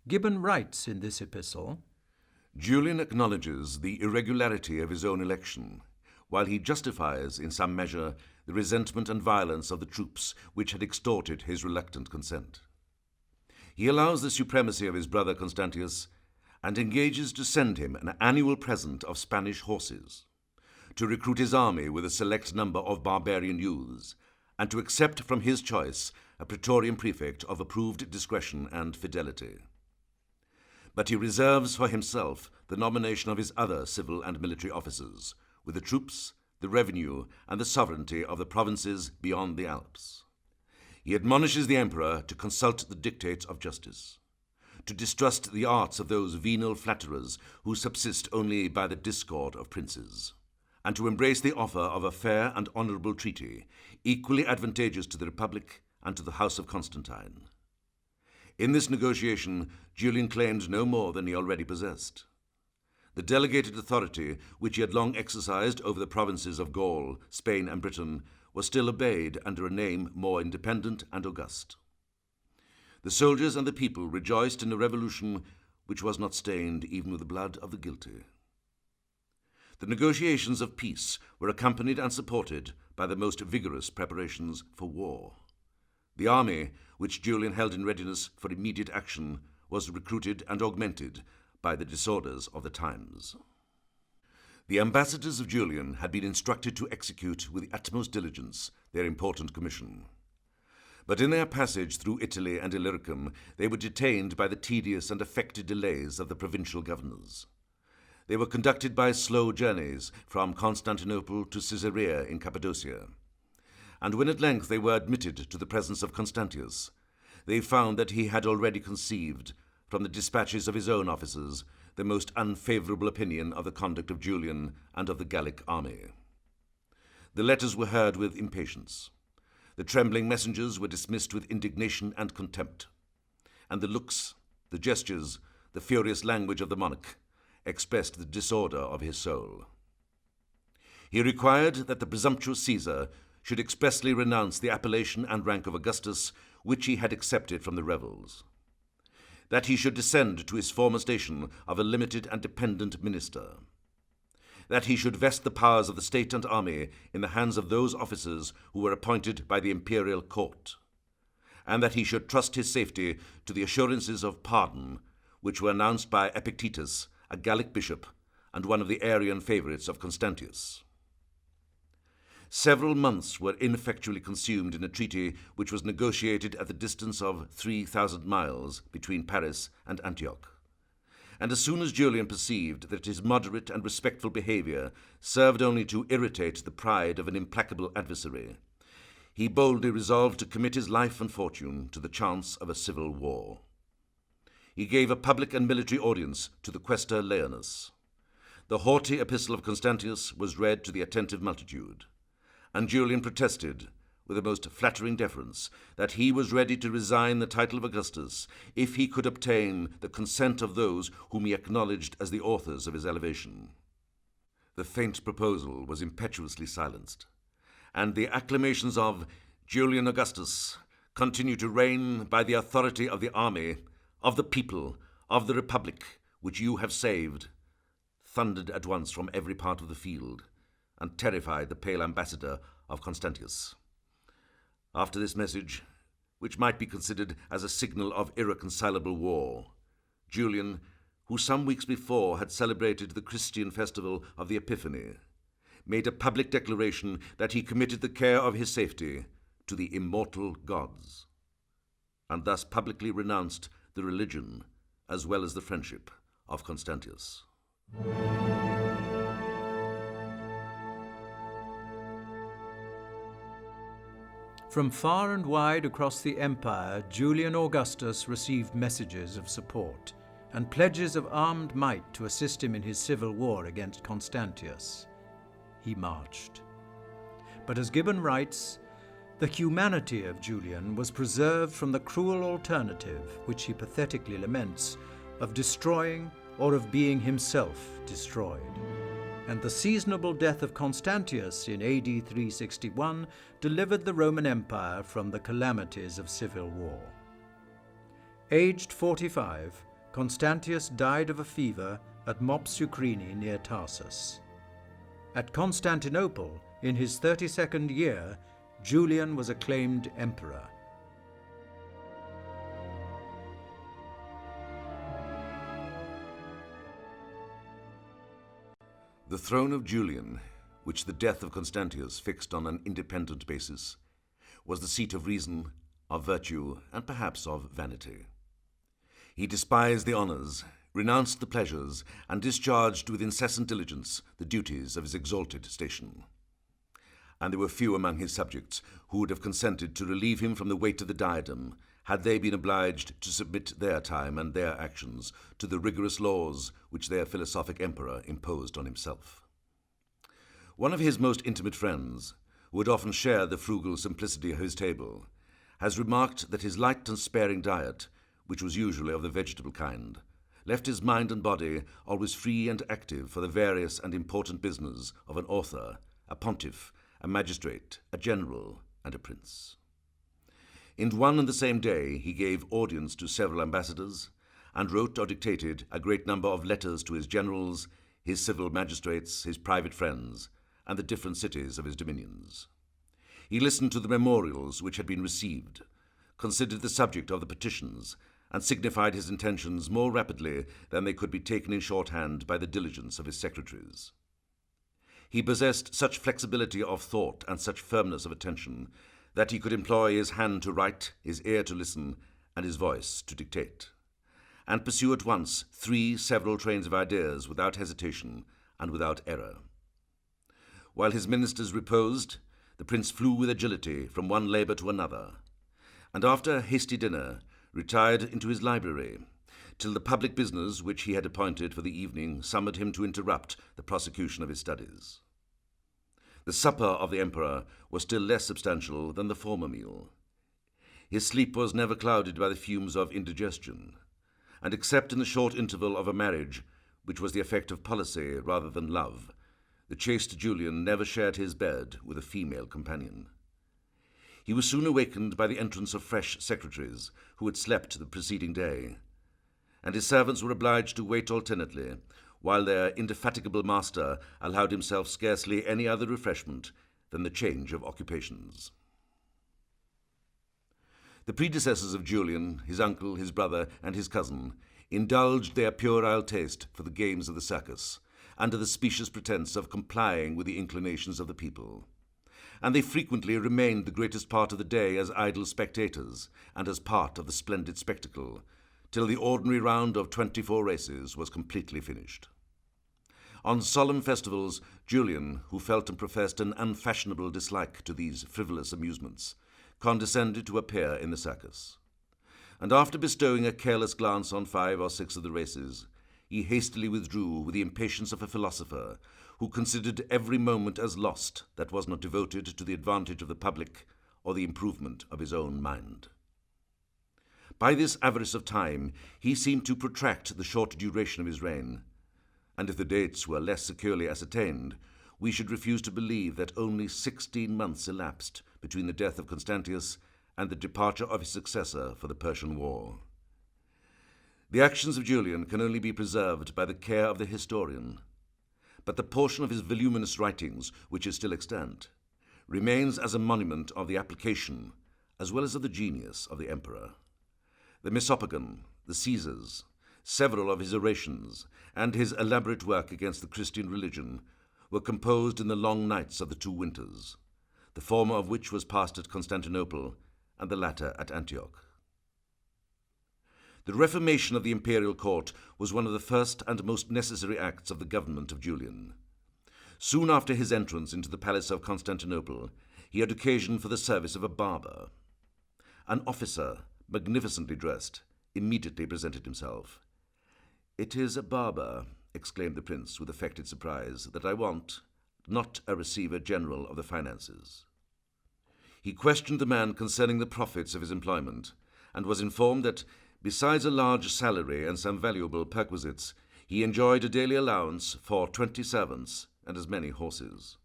Gibbon writes in this epistle, Julian acknowledges the irregularity of his own election, while he justifies, in some measure, the resentment and violence of the troops which had extorted his reluctant consent. He allows the supremacy of his brother Constantius, and engages to send him an annual present of Spanish horses, to recruit his army with a select number of barbarian youths, and to accept from his choice a praetorian prefect of approved discretion and fidelity. But he reserves for himself the nomination of his other civil and military officers, with the troops, the revenue, and the sovereignty of the provinces beyond the Alps. He admonishes the emperor to consult the dictates of justice, to distrust the arts of those venal flatterers who subsist only by the discord of princes, and to embrace the offer of a fair and honourable treaty, equally advantageous to the Republic and to the House of Constantine. In this negotiation, Julian claimed no more than he already possessed. The delegated authority which he had long exercised over the provinces of Gaul, Spain, and Britain was still obeyed under a name more independent and august. The soldiers and the people rejoiced in a revolution which was not stained even with the blood of the guilty. The negotiations of peace were accompanied and supported by the most vigorous preparations for war. The army, which Julian held in readiness for immediate action, was recruited and augmented by the disorders of the times. The ambassadors of Julian had been instructed to execute with the utmost diligence their important commission. But in their passage through Italy and Illyricum, they were detained by the tedious and affected delays of the provincial governors. They were conducted by slow journeys from Constantinople to Caesarea in Cappadocia. And when at length they were admitted to the presence of Constantius, they found that he had already conceived, from the dispatches of his own officers, the most unfavourable opinion of the conduct of Julian and of the Gallic army. The letters were heard with impatience. The trembling messengers were dismissed with indignation and contempt. And the looks, the gestures, the furious language of the monarch expressed the disorder of his soul. He required that the presumptuous Caesar should expressly renounce the appellation and rank of Augustus, which he had accepted from the rebels; that he should descend to his former station of a limited and dependent minister; that he should vest the powers of the state and army in the hands of those officers who were appointed by the imperial court; and that he should trust his safety to the assurances of pardon, which were announced by Epictetus, a Gallic bishop, and one of the Arian favourites of Constantius. Several months were ineffectually consumed in a treaty which was negotiated at the distance of 3,000 miles between Paris and Antioch. And as soon as Julian perceived that his moderate and respectful behaviour served only to irritate the pride of an implacable adversary, he boldly resolved to commit his life and fortune to the chance of a civil war. He gave a public and military audience to the Quaestor Leonus. The haughty epistle of Constantius was read to the attentive multitude, and Julian protested, with the most flattering deference, that he was ready to resign the title of Augustus if he could obtain the consent of those whom he acknowledged as the authors of his elevation. The faint proposal was impetuously silenced, and the acclamations of Julian Augustus continue to reign by the authority of the army, of the people, of the Republic, which you have saved, thundered at once from every part of the field, and terrified the pale ambassador of Constantius. After this message, which might be considered as a signal of irreconcilable war, Julian, who some weeks before had celebrated the Christian festival of the Epiphany, made a public declaration that he committed the care of his safety to the immortal gods, and thus publicly renounced the religion as well as the friendship of Constantius. From far and wide across the empire, Julian Augustus received messages of support and pledges of armed might to assist him in his civil war against Constantius. He marched. But as Gibbon writes, the humanity of Julian was preserved from the cruel alternative, which he pathetically laments, of destroying or of being himself destroyed. And the seasonable death of Constantius in AD 361 delivered the Roman Empire from the calamities of civil war. Aged 45, Constantius died of a fever at Mopsucrini near Tarsus. At Constantinople, in his 32nd year, Julian was acclaimed emperor. The throne of Julian, which the death of Constantius fixed on an independent basis, was the seat of reason, of virtue, and perhaps of vanity. He despised the honours, renounced the pleasures, and discharged with incessant diligence the duties of his exalted station. and there were few among his subjects who would have consented to relieve him from the weight of the diadem had they been obliged to submit their time and their actions to the rigorous laws which their philosophic emperor imposed on himself. One of his most intimate friends, who would often share the frugal simplicity of his table, has remarked that his light and sparing diet, which was usually of the vegetable kind, left his mind and body always free and active for the various and important business of an author, a pontiff, a magistrate, a general, and a prince. In one and the same day he gave audience to several ambassadors, and wrote or dictated a great number of letters to his generals, his civil magistrates, his private friends, and the different cities of his dominions. He listened to the memorials which had been received, considered the subject of the petitions, and signified his intentions more rapidly than they could be taken in shorthand by the diligence of his secretaries. He possessed such flexibility of thought and such firmness of attention that he could employ his hand to write, his ear to listen, and his voice to dictate, and pursue at once 3 several trains of ideas without hesitation and without error. While his ministers reposed, the prince flew with agility from one labour to another, and after a hasty dinner retired into his library, till the public business which he had appointed for the evening summoned him to interrupt the prosecution of his studies. The supper of the emperor was still less substantial than the former meal. His sleep was never clouded by the fumes of indigestion, and except in the short interval of a marriage, which was the effect of policy rather than love, the chaste Julian never shared his bed with a female companion. He was soon awakened by the entrance of fresh secretaries who had slept the preceding day, and his servants were obliged to wait alternately, while their indefatigable master allowed himself scarcely any other refreshment than the change of occupations. The predecessors of Julian, his uncle, his brother, and his cousin, indulged their puerile taste for the games of the circus, under the specious pretence of complying with the inclinations of the people, and they frequently remained the greatest part of the day as idle spectators and as part of the splendid spectacle, till the ordinary round of 24 races was completely finished. On solemn festivals, Julian, who felt and professed an unfashionable dislike to these frivolous amusements, condescended to appear in the circus, and after bestowing a careless glance on 5 or 6 of the races, he hastily withdrew with the impatience of a philosopher who considered every moment as lost that was not devoted to the advantage of the public or the improvement of his own mind. By this avarice of time he seemed to protract the short duration of his reign, and if the dates were less securely ascertained, we should refuse to believe that only 16 months elapsed between the death of Constantius and the departure of his successor for the Persian War. The actions of Julian can only be preserved by the care of the historian, but the portion of his voluminous writings which is still extant remains as a monument of the application as well as of the genius of the emperor. The Mesopogon, the Caesars, several of his orations, and his elaborate work against the Christian religion were composed in the long nights of the 2 winters, the former of which was passed at Constantinople and the latter at Antioch. The reformation of the imperial court was one of the first and most necessary acts of the government of Julian. Soon after his entrance into the palace of Constantinople, he had occasion for the service of a barber. An officer, magnificently dressed, immediately presented himself. "It is a barber," exclaimed the prince with affected surprise, "that I want, not a receiver general of the finances." He questioned the man concerning the profits of his employment, and was informed that, besides a large salary and some valuable perquisites, he enjoyed a daily allowance for 20 servants and as many horses.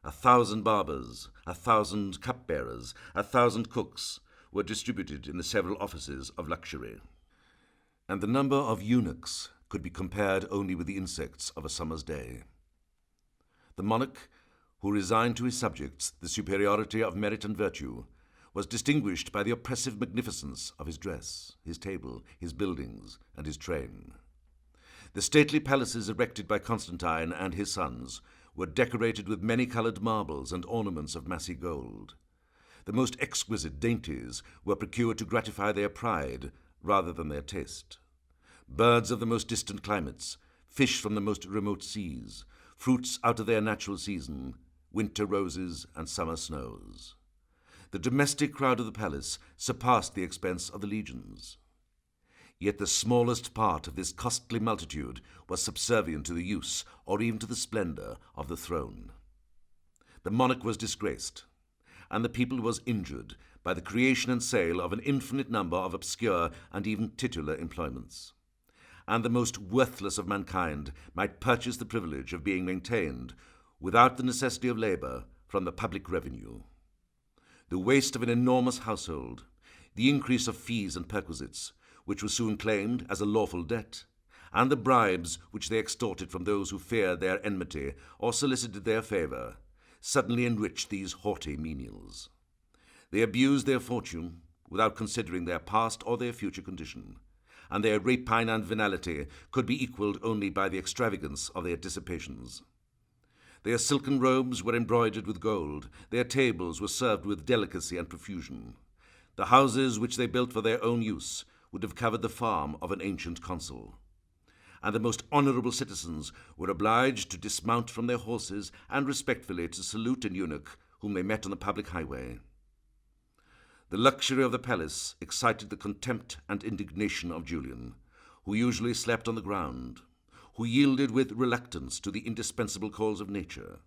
1,000 barbers, 1,000 cupbearers, 1,000 cooks were distributed in the several offices of luxury, and the number of eunuchs could be compared only with the insects of a summer's day. The monarch, who resigned to his subjects the superiority of merit and virtue, was distinguished by the oppressive magnificence of his dress, his table, his buildings, and his train. The stately palaces erected by Constantine and his sons were decorated with many-coloured marbles and ornaments of massy gold. The most exquisite dainties were procured to gratify their pride rather than their taste. Birds of the most distant climates, fish from the most remote seas, fruits out of their natural season, winter roses and summer snows. The domestic crowd of the palace surpassed the expense of the legions. Yet the smallest part of this costly multitude was subservient to the use or even to the splendor of the throne. The monarch was disgraced, and the people was injured by the creation and sale of an infinite number of obscure and even titular employments. And the most worthless of mankind might purchase the privilege of being maintained, without the necessity of labor, from the public revenue. The waste of an enormous household, the increase of fees and perquisites, which was soon claimed as a lawful debt, and the bribes which they extorted from those who feared their enmity or solicited their favor, suddenly enriched these haughty menials. They abused their fortune without considering their past or their future condition, and their rapine and venality could be equalled only by the extravagance of their dissipations. Their silken robes were embroidered with gold, their tables were served with delicacy and profusion. The houses which they built for their own use would have covered the farm of an ancient consul. And the most honorable citizens were obliged to dismount from their horses and respectfully to salute an eunuch whom they met on the public highway. The luxury of the palace excited the contempt and indignation of Julian, who usually slept on the ground, who yielded with reluctance to the indispensable calls of nature,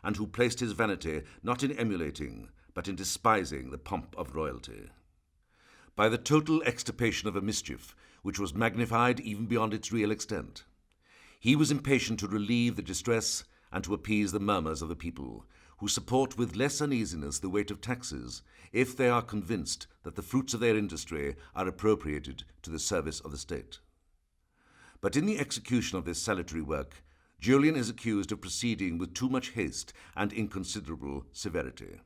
and who placed his vanity not in emulating, but in despising the pomp of royalty. By the total extirpation of a mischief which was magnified even beyond its real extent, he was impatient to relieve the distress and to appease the murmurs of the people, who support with less uneasiness the weight of taxes, if they are convinced that the fruits of their industry are appropriated to the service of the state. But in the execution of this salutary work, Julian is accused of proceeding with too much haste and inconsiderable severity.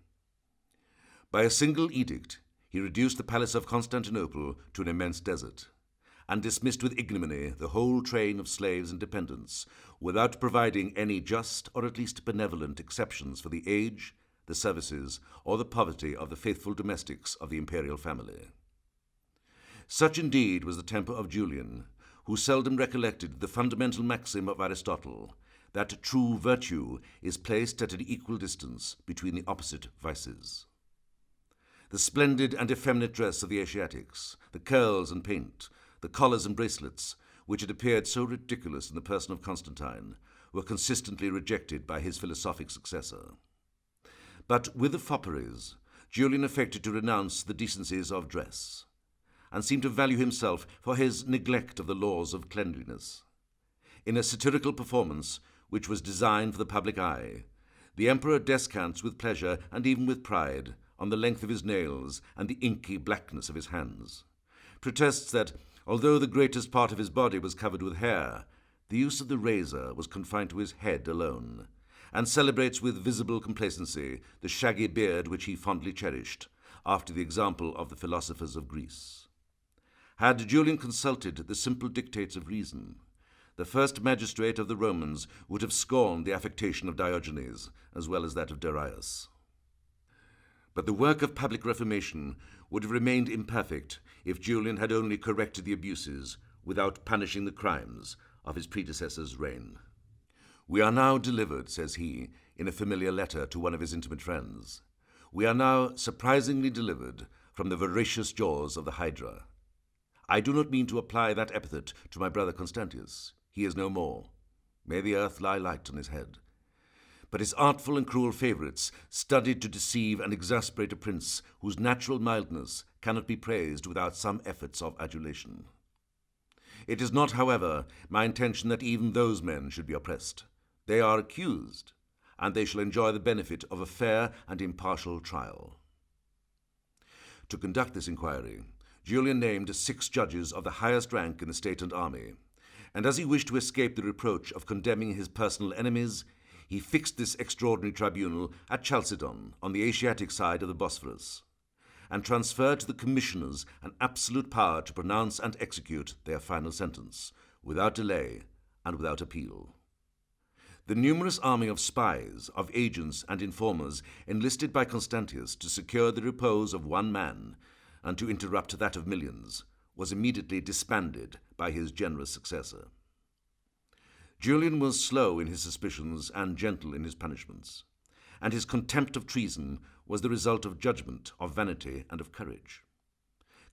By a single edict, he reduced the palace of Constantinople to an immense desert, and dismissed with ignominy the whole train of slaves and dependents, without providing any just or at least benevolent exceptions for the age, the services, or the poverty of the faithful domestics of the imperial family. Such indeed was the temper of Julian, who seldom recollected the fundamental maxim of Aristotle, that true virtue is placed at an equal distance between the opposite vices. The splendid and effeminate dress of the Asiatics, the curls and paint, the collars and bracelets, which had appeared so ridiculous in the person of Constantine, were consistently rejected by his philosophic successor. But with the fopperies, Julian affected to renounce the decencies of dress, and seemed to value himself for his neglect of the laws of cleanliness. In a satirical performance, which was designed for the public eye, the emperor descants with pleasure and even with pride on the length of his nails and the inky blackness of his hands, protests that, although the greatest part of his body was covered with hair, the use of the razor was confined to his head alone, and celebrates with visible complacency the shaggy beard which he fondly cherished, after the example of the philosophers of Greece. Had Julian consulted the simple dictates of reason, the first magistrate of the Romans would have scorned the affectation of Diogenes as well as that of Darius. But the work of public reformation would have remained imperfect if Julian had only corrected the abuses without punishing the crimes of his predecessor's reign. "We are now delivered," says he, in a familiar letter to one of his intimate friends, "we are now surprisingly delivered from the voracious jaws of the Hydra. I do not mean to apply that epithet to my brother Constantius. He is no more. May the earth lie light on his head. But his artful and cruel favourites studied to deceive and exasperate a prince whose natural mildness cannot be praised without some efforts of adulation. It is not, however, my intention that even those men should be oppressed. They are accused, and they shall enjoy the benefit of a fair and impartial trial." To conduct this inquiry, Julian named 6 judges of the highest rank in the state and army, and as he wished to escape the reproach of condemning his personal enemies, he fixed this extraordinary tribunal at Chalcedon, on the Asiatic side of the Bosphorus, and transferred to the commissioners an absolute power to pronounce and execute their final sentence, without delay and without appeal. The numerous army of spies, of agents and informers enlisted by Constantius to secure the repose of one man and to interrupt that of millions, was immediately disbanded by his generous successor. Julian was slow in his suspicions and gentle in his punishments, and his contempt of treason was the result of judgment, of vanity, and of courage.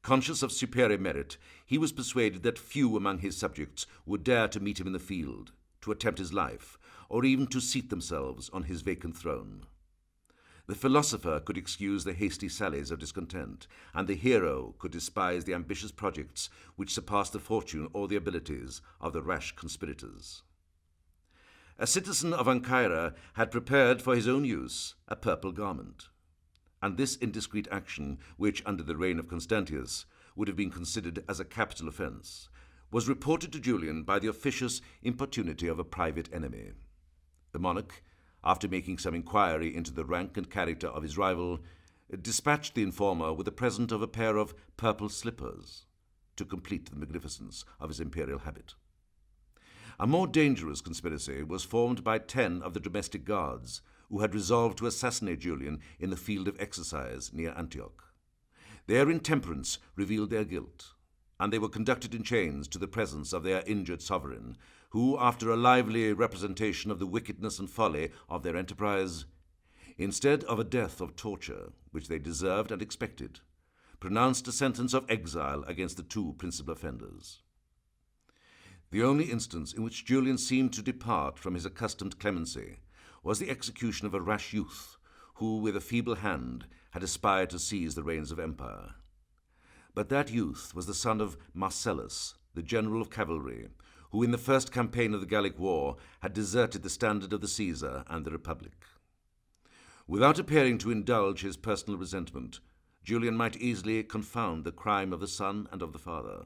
Conscious of superior merit, he was persuaded that few among his subjects would dare to meet him in the field, to attempt his life, or even to seat themselves on his vacant throne. The philosopher could excuse the hasty sallies of discontent, and the hero could despise the ambitious projects which surpassed the fortune or the abilities of the rash conspirators. A citizen of Ancyra had prepared for his own use a purple garment, and this indiscreet action, which under the reign of Constantius would have been considered as a capital offence, was reported to Julian by the officious importunity of a private enemy. The monarch, after making some inquiry into the rank and character of his rival, dispatched the informer with a present of a pair of purple slippers to complete the magnificence of his imperial habit. A more dangerous conspiracy was formed by 10 of the domestic guards who had resolved to assassinate Julian in the field of exercise near Antioch. Their intemperance revealed their guilt, and they were conducted in chains to the presence of their injured sovereign, who, after a lively representation of the wickedness and folly of their enterprise, instead of a death of torture, which they deserved and expected, pronounced a sentence of exile against the 2 principal offenders. The only instance in which Julian seemed to depart from his accustomed clemency was the execution of a rash youth who, with a feeble hand, had aspired to seize the reins of empire. But that youth was the son of Marcellus, the general of cavalry, who in the first campaign of the Gallic War had deserted the standard of the Caesar and the Republic. Without appearing to indulge his personal resentment, Julian might easily confound the crime of the son and of the father.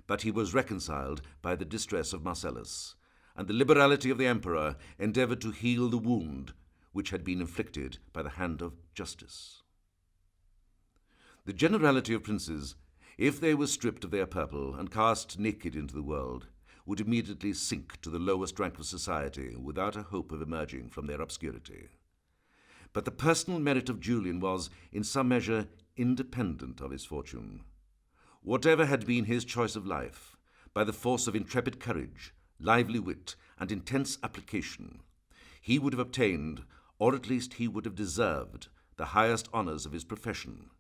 But he was reconciled by the distress of Marcellus, and the liberality of the emperor endeavoured to heal the wound which had been inflicted by the hand of justice. The generality of princes, if they were stripped of their purple and cast naked into the world, would immediately sink to the lowest rank of society without a hope of emerging from their obscurity. But the personal merit of Julian was, in some measure, independent of his fortune. Whatever had been his choice of life, by the force of intrepid courage, lively wit, and intense application, he would have obtained, or at least he would have deserved, the highest honours of his profession,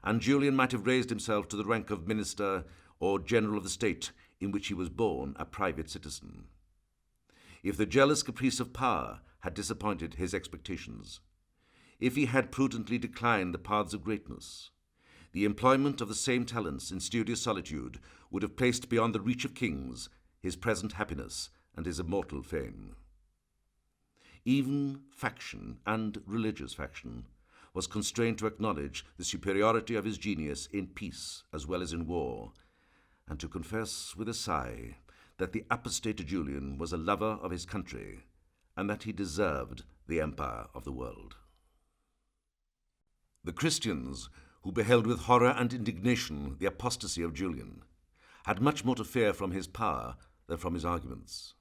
and Julian might have raised himself to the rank of minister or general of the state in which he was born a private citizen. If the jealous caprice of power had disappointed his expectations, if he had prudently declined the paths of greatness, the employment of the same talents in studious solitude would have placed beyond the reach of kings his present happiness and his immortal fame. Even faction, and religious faction, was constrained to acknowledge the superiority of his genius in peace as well as in war, and to confess with a sigh that the apostate Julian was a lover of his country, and that he deserved the empire of the world. The Christians, who beheld with horror and indignation the apostasy of Julian, had much more to fear from his power than from his arguments.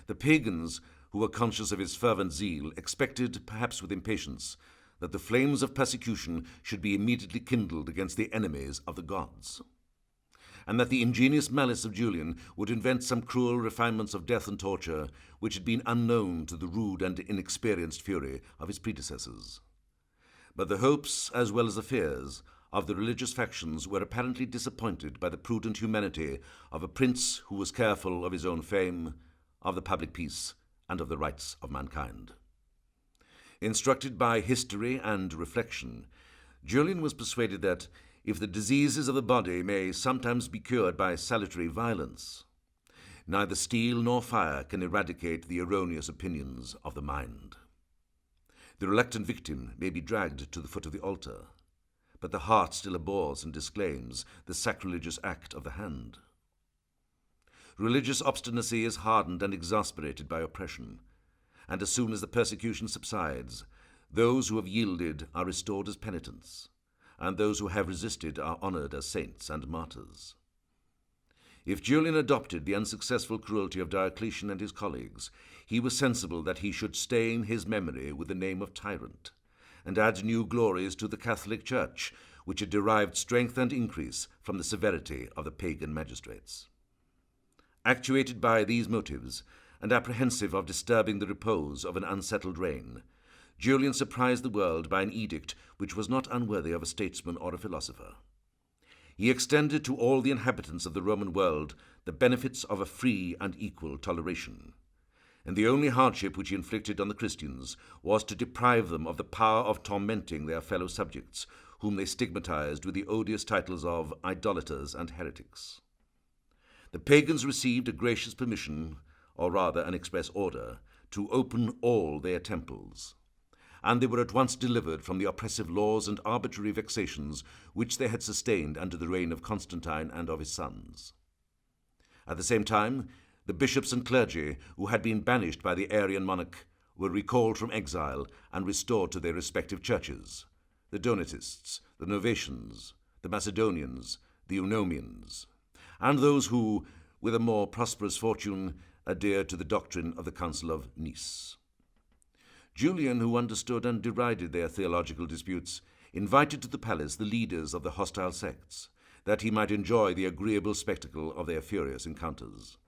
The pagans, who were conscious of his fervent zeal, expected, perhaps with impatience, that the flames of persecution should be immediately kindled against the enemies of the gods, and that the ingenious malice of Julian would invent some cruel refinements of death and torture which had been unknown to the rude and inexperienced fury of his predecessors. But the hopes, as well as the fears, of the religious factions were apparently disappointed by the prudent humanity of a prince who was careful of his own fame, of the public peace, and of the rights of mankind. Instructed by history and reflection, Julian was persuaded that, if the diseases of the body may sometimes be cured by salutary violence, neither steel nor fire can eradicate the erroneous opinions of the mind. The reluctant victim may be dragged to the foot of the altar, but the heart still abhors and disclaims the sacrilegious act of the hand. Religious obstinacy is hardened and exasperated by oppression, and as soon as the persecution subsides, those who have yielded are restored as penitents, and those who have resisted are honoured as saints and martyrs. If Julian adopted the unsuccessful cruelty of Diocletian and his colleagues, he was sensible that he should stain his memory with the name of tyrant, and add new glories to the Catholic Church, which had derived strength and increase from the severity of the pagan magistrates. Actuated by these motives, and apprehensive of disturbing the repose of an unsettled reign, Julian surprised the world by an edict which was not unworthy of a statesman or a philosopher. He extended to all the inhabitants of the Roman world the benefits of a free and equal toleration. And the only hardship which he inflicted on the Christians was to deprive them of the power of tormenting their fellow subjects, whom they stigmatized with the odious titles of idolaters and heretics. The pagans received a gracious permission, or rather an express order, to open all their temples, and they were at once delivered from the oppressive laws and arbitrary vexations which they had sustained under the reign of Constantine and of his sons. At the same time, the bishops and clergy, who had been banished by the Arian monarch, were recalled from exile and restored to their respective churches: the Donatists, the Novatians, the Macedonians, the Eunomians, and those who, with a more prosperous fortune, adhered to the doctrine of the Council of Nice. Julian, who understood and derided their theological disputes, invited to the palace the leaders of the hostile sects, that he might enjoy the agreeable spectacle of their furious encounters.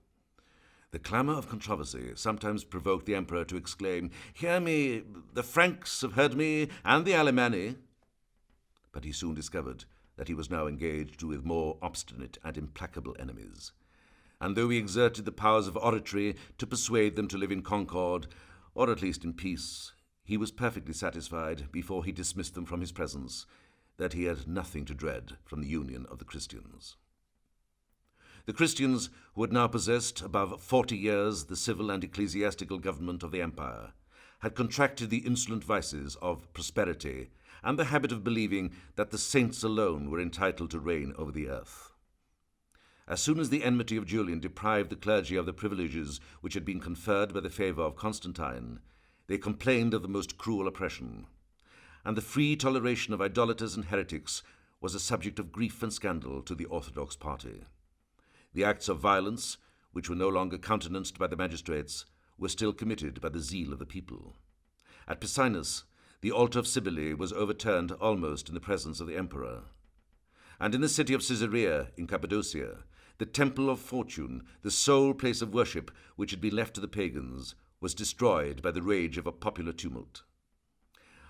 The clamour of controversy sometimes provoked the emperor to exclaim, "Hear me, the Franks have heard me, and the Alemanni." But he soon discovered that he was now engaged with more obstinate and implacable enemies, and though he exerted the powers of oratory to persuade them to live in concord, or at least in peace, he was perfectly satisfied, before he dismissed them from his presence, that he had nothing to dread from the union of the Christians. The Christians, who had now possessed above 40 years the civil and ecclesiastical government of the empire, had contracted the insolent vices of prosperity and the habit of believing that the saints alone were entitled to reign over the earth. As soon as the enmity of Julian deprived the clergy of the privileges which had been conferred by the favour of Constantine, they complained of the most cruel oppression, and the free toleration of idolaters and heretics was a subject of grief and scandal to the orthodox party. The acts of violence, which were no longer countenanced by the magistrates, were still committed by the zeal of the people. At Picenus, the altar of Cybele was overturned almost in the presence of the emperor. And in the city of Caesarea, in Cappadocia, the temple of Fortune, the sole place of worship which had been left to the pagans, was destroyed by the rage of a popular tumult.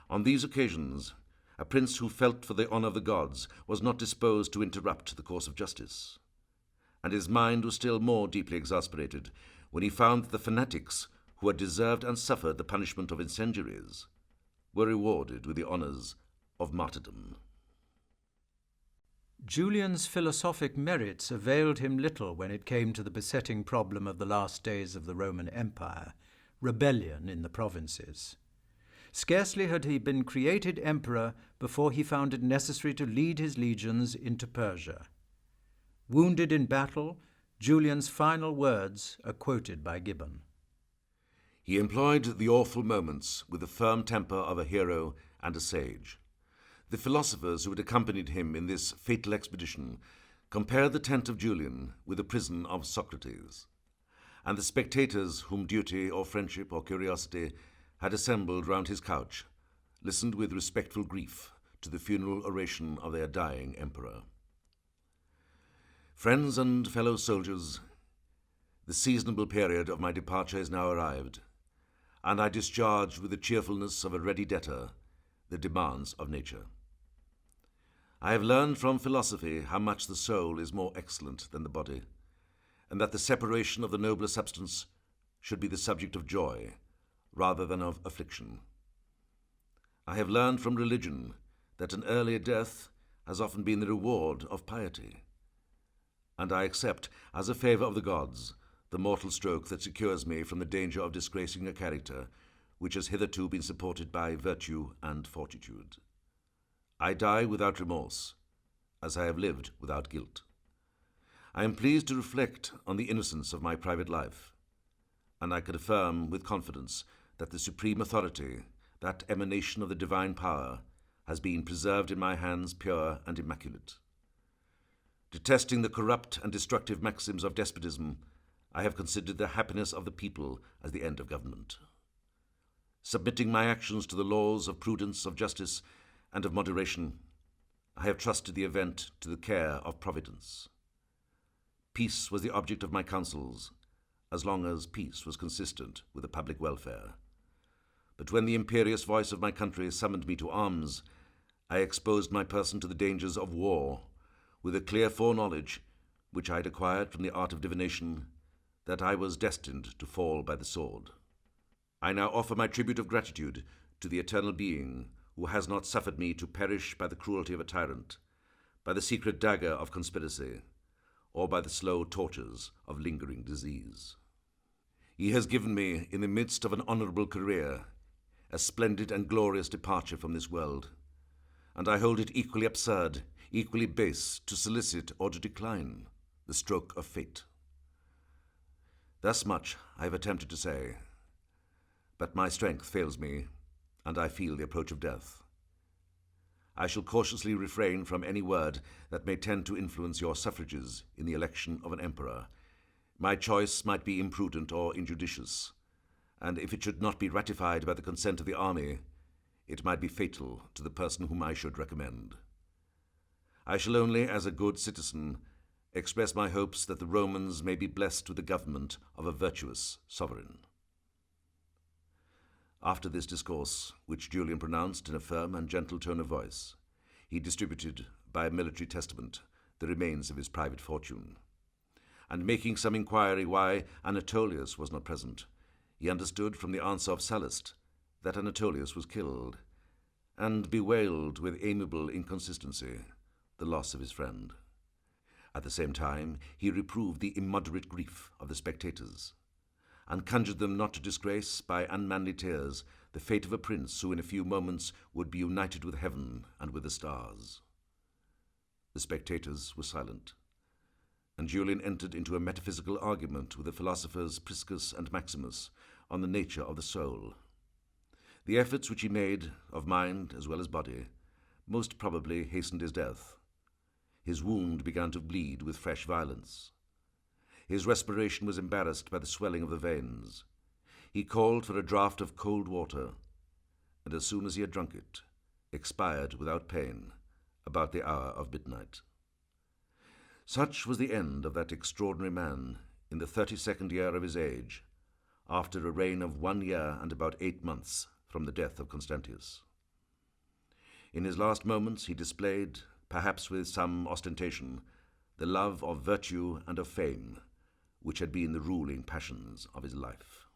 On these occasions, a prince who felt for the honour of the gods was not disposed to interrupt the course of justice, and his mind was still more deeply exasperated when he found that the fanatics, who had deserved and suffered the punishment of incendiaries, were rewarded with the honours of martyrdom. Julian's philosophic merits availed him little when it came to the besetting problem of the last days of the Roman Empire, rebellion in the provinces. Scarcely had he been created emperor before he found it necessary to lead his legions into Persia. Wounded in battle, Julian's final words are quoted by Gibbon. He employed the awful moments with the firm temper of a hero and a sage. The philosophers who had accompanied him in this fatal expedition compared the tent of Julian with the prison of Socrates, and the spectators whom duty or friendship or curiosity had assembled round his couch listened with respectful grief to the funeral oration of their dying emperor. Friends and fellow soldiers, the seasonable period of my departure is now arrived, and I discharge with the cheerfulness of a ready debtor the demands of nature. I have learned from philosophy how much the soul is more excellent than the body, and that the separation of the nobler substance should be the subject of joy rather than of affliction. I have learned from religion that an early death has often been the reward of piety, and I accept, as a favour of the gods, the mortal stroke that secures me from the danger of disgracing a character which has hitherto been supported by virtue and fortitude. I die without remorse, as I have lived without guilt. I am pleased to reflect on the innocence of my private life, and I can affirm with confidence that the supreme authority, that emanation of the divine power, has been preserved in my hands pure and immaculate. Detesting the corrupt and destructive maxims of despotism, I have considered the happiness of the people as the end of government. Submitting my actions to the laws of prudence, of justice, and of moderation, I have trusted the event to the care of Providence. Peace was the object of my counsels, as long as peace was consistent with the public welfare. But when the imperious voice of my country summoned me to arms, I exposed my person to the dangers of war, with a clear foreknowledge, which I had acquired from the art of divination, that I was destined to fall by the sword. I now offer my tribute of gratitude to the eternal being who has not suffered me to perish by the cruelty of a tyrant, by the secret dagger of conspiracy, or by the slow tortures of lingering disease. He has given me, in the midst of an honourable career, a splendid and glorious departure from this world, and I hold it equally absurd, equally base, to solicit or to decline the stroke of fate. Thus much I have attempted to say, but my strength fails me, and I feel the approach of death. I shall cautiously refrain from any word that may tend to influence your suffrages in the election of an emperor. My choice might be imprudent or injudicious, and if it should not be ratified by the consent of the army, it might be fatal to the person whom I should recommend. I shall only, as a good citizen, express my hopes that the Romans may be blessed with the government of a virtuous sovereign. After this discourse, which Julian pronounced in a firm and gentle tone of voice, he distributed, by a military testament, the remains of his private fortune. And making some inquiry why Anatolius was not present, he understood from the answer of Sallust that Anatolius was killed, and bewailed with amiable inconsistency the loss of his friend. At the same time, he reproved the immoderate grief of the spectators, and conjured them not to disgrace by unmanly tears the fate of a prince who in a few moments would be united with heaven and with the stars. The spectators were silent, and Julian entered into a metaphysical argument with the philosophers Priscus and Maximus on the nature of the soul. The efforts which he made, of mind as well as body, most probably hastened his death. His wound began to bleed with fresh violence. His respiration was embarrassed by the swelling of the veins. He called for a draught of cold water, and as soon as he had drunk it, expired without pain, about the hour of midnight. Such was the end of that extraordinary man in the 32nd year of his age, after a reign of 1 year and about 8 months from the death of Constantius. In his last moments he displayed, perhaps with some ostentation, the love of virtue and of fame, which had been the ruling passions of his life.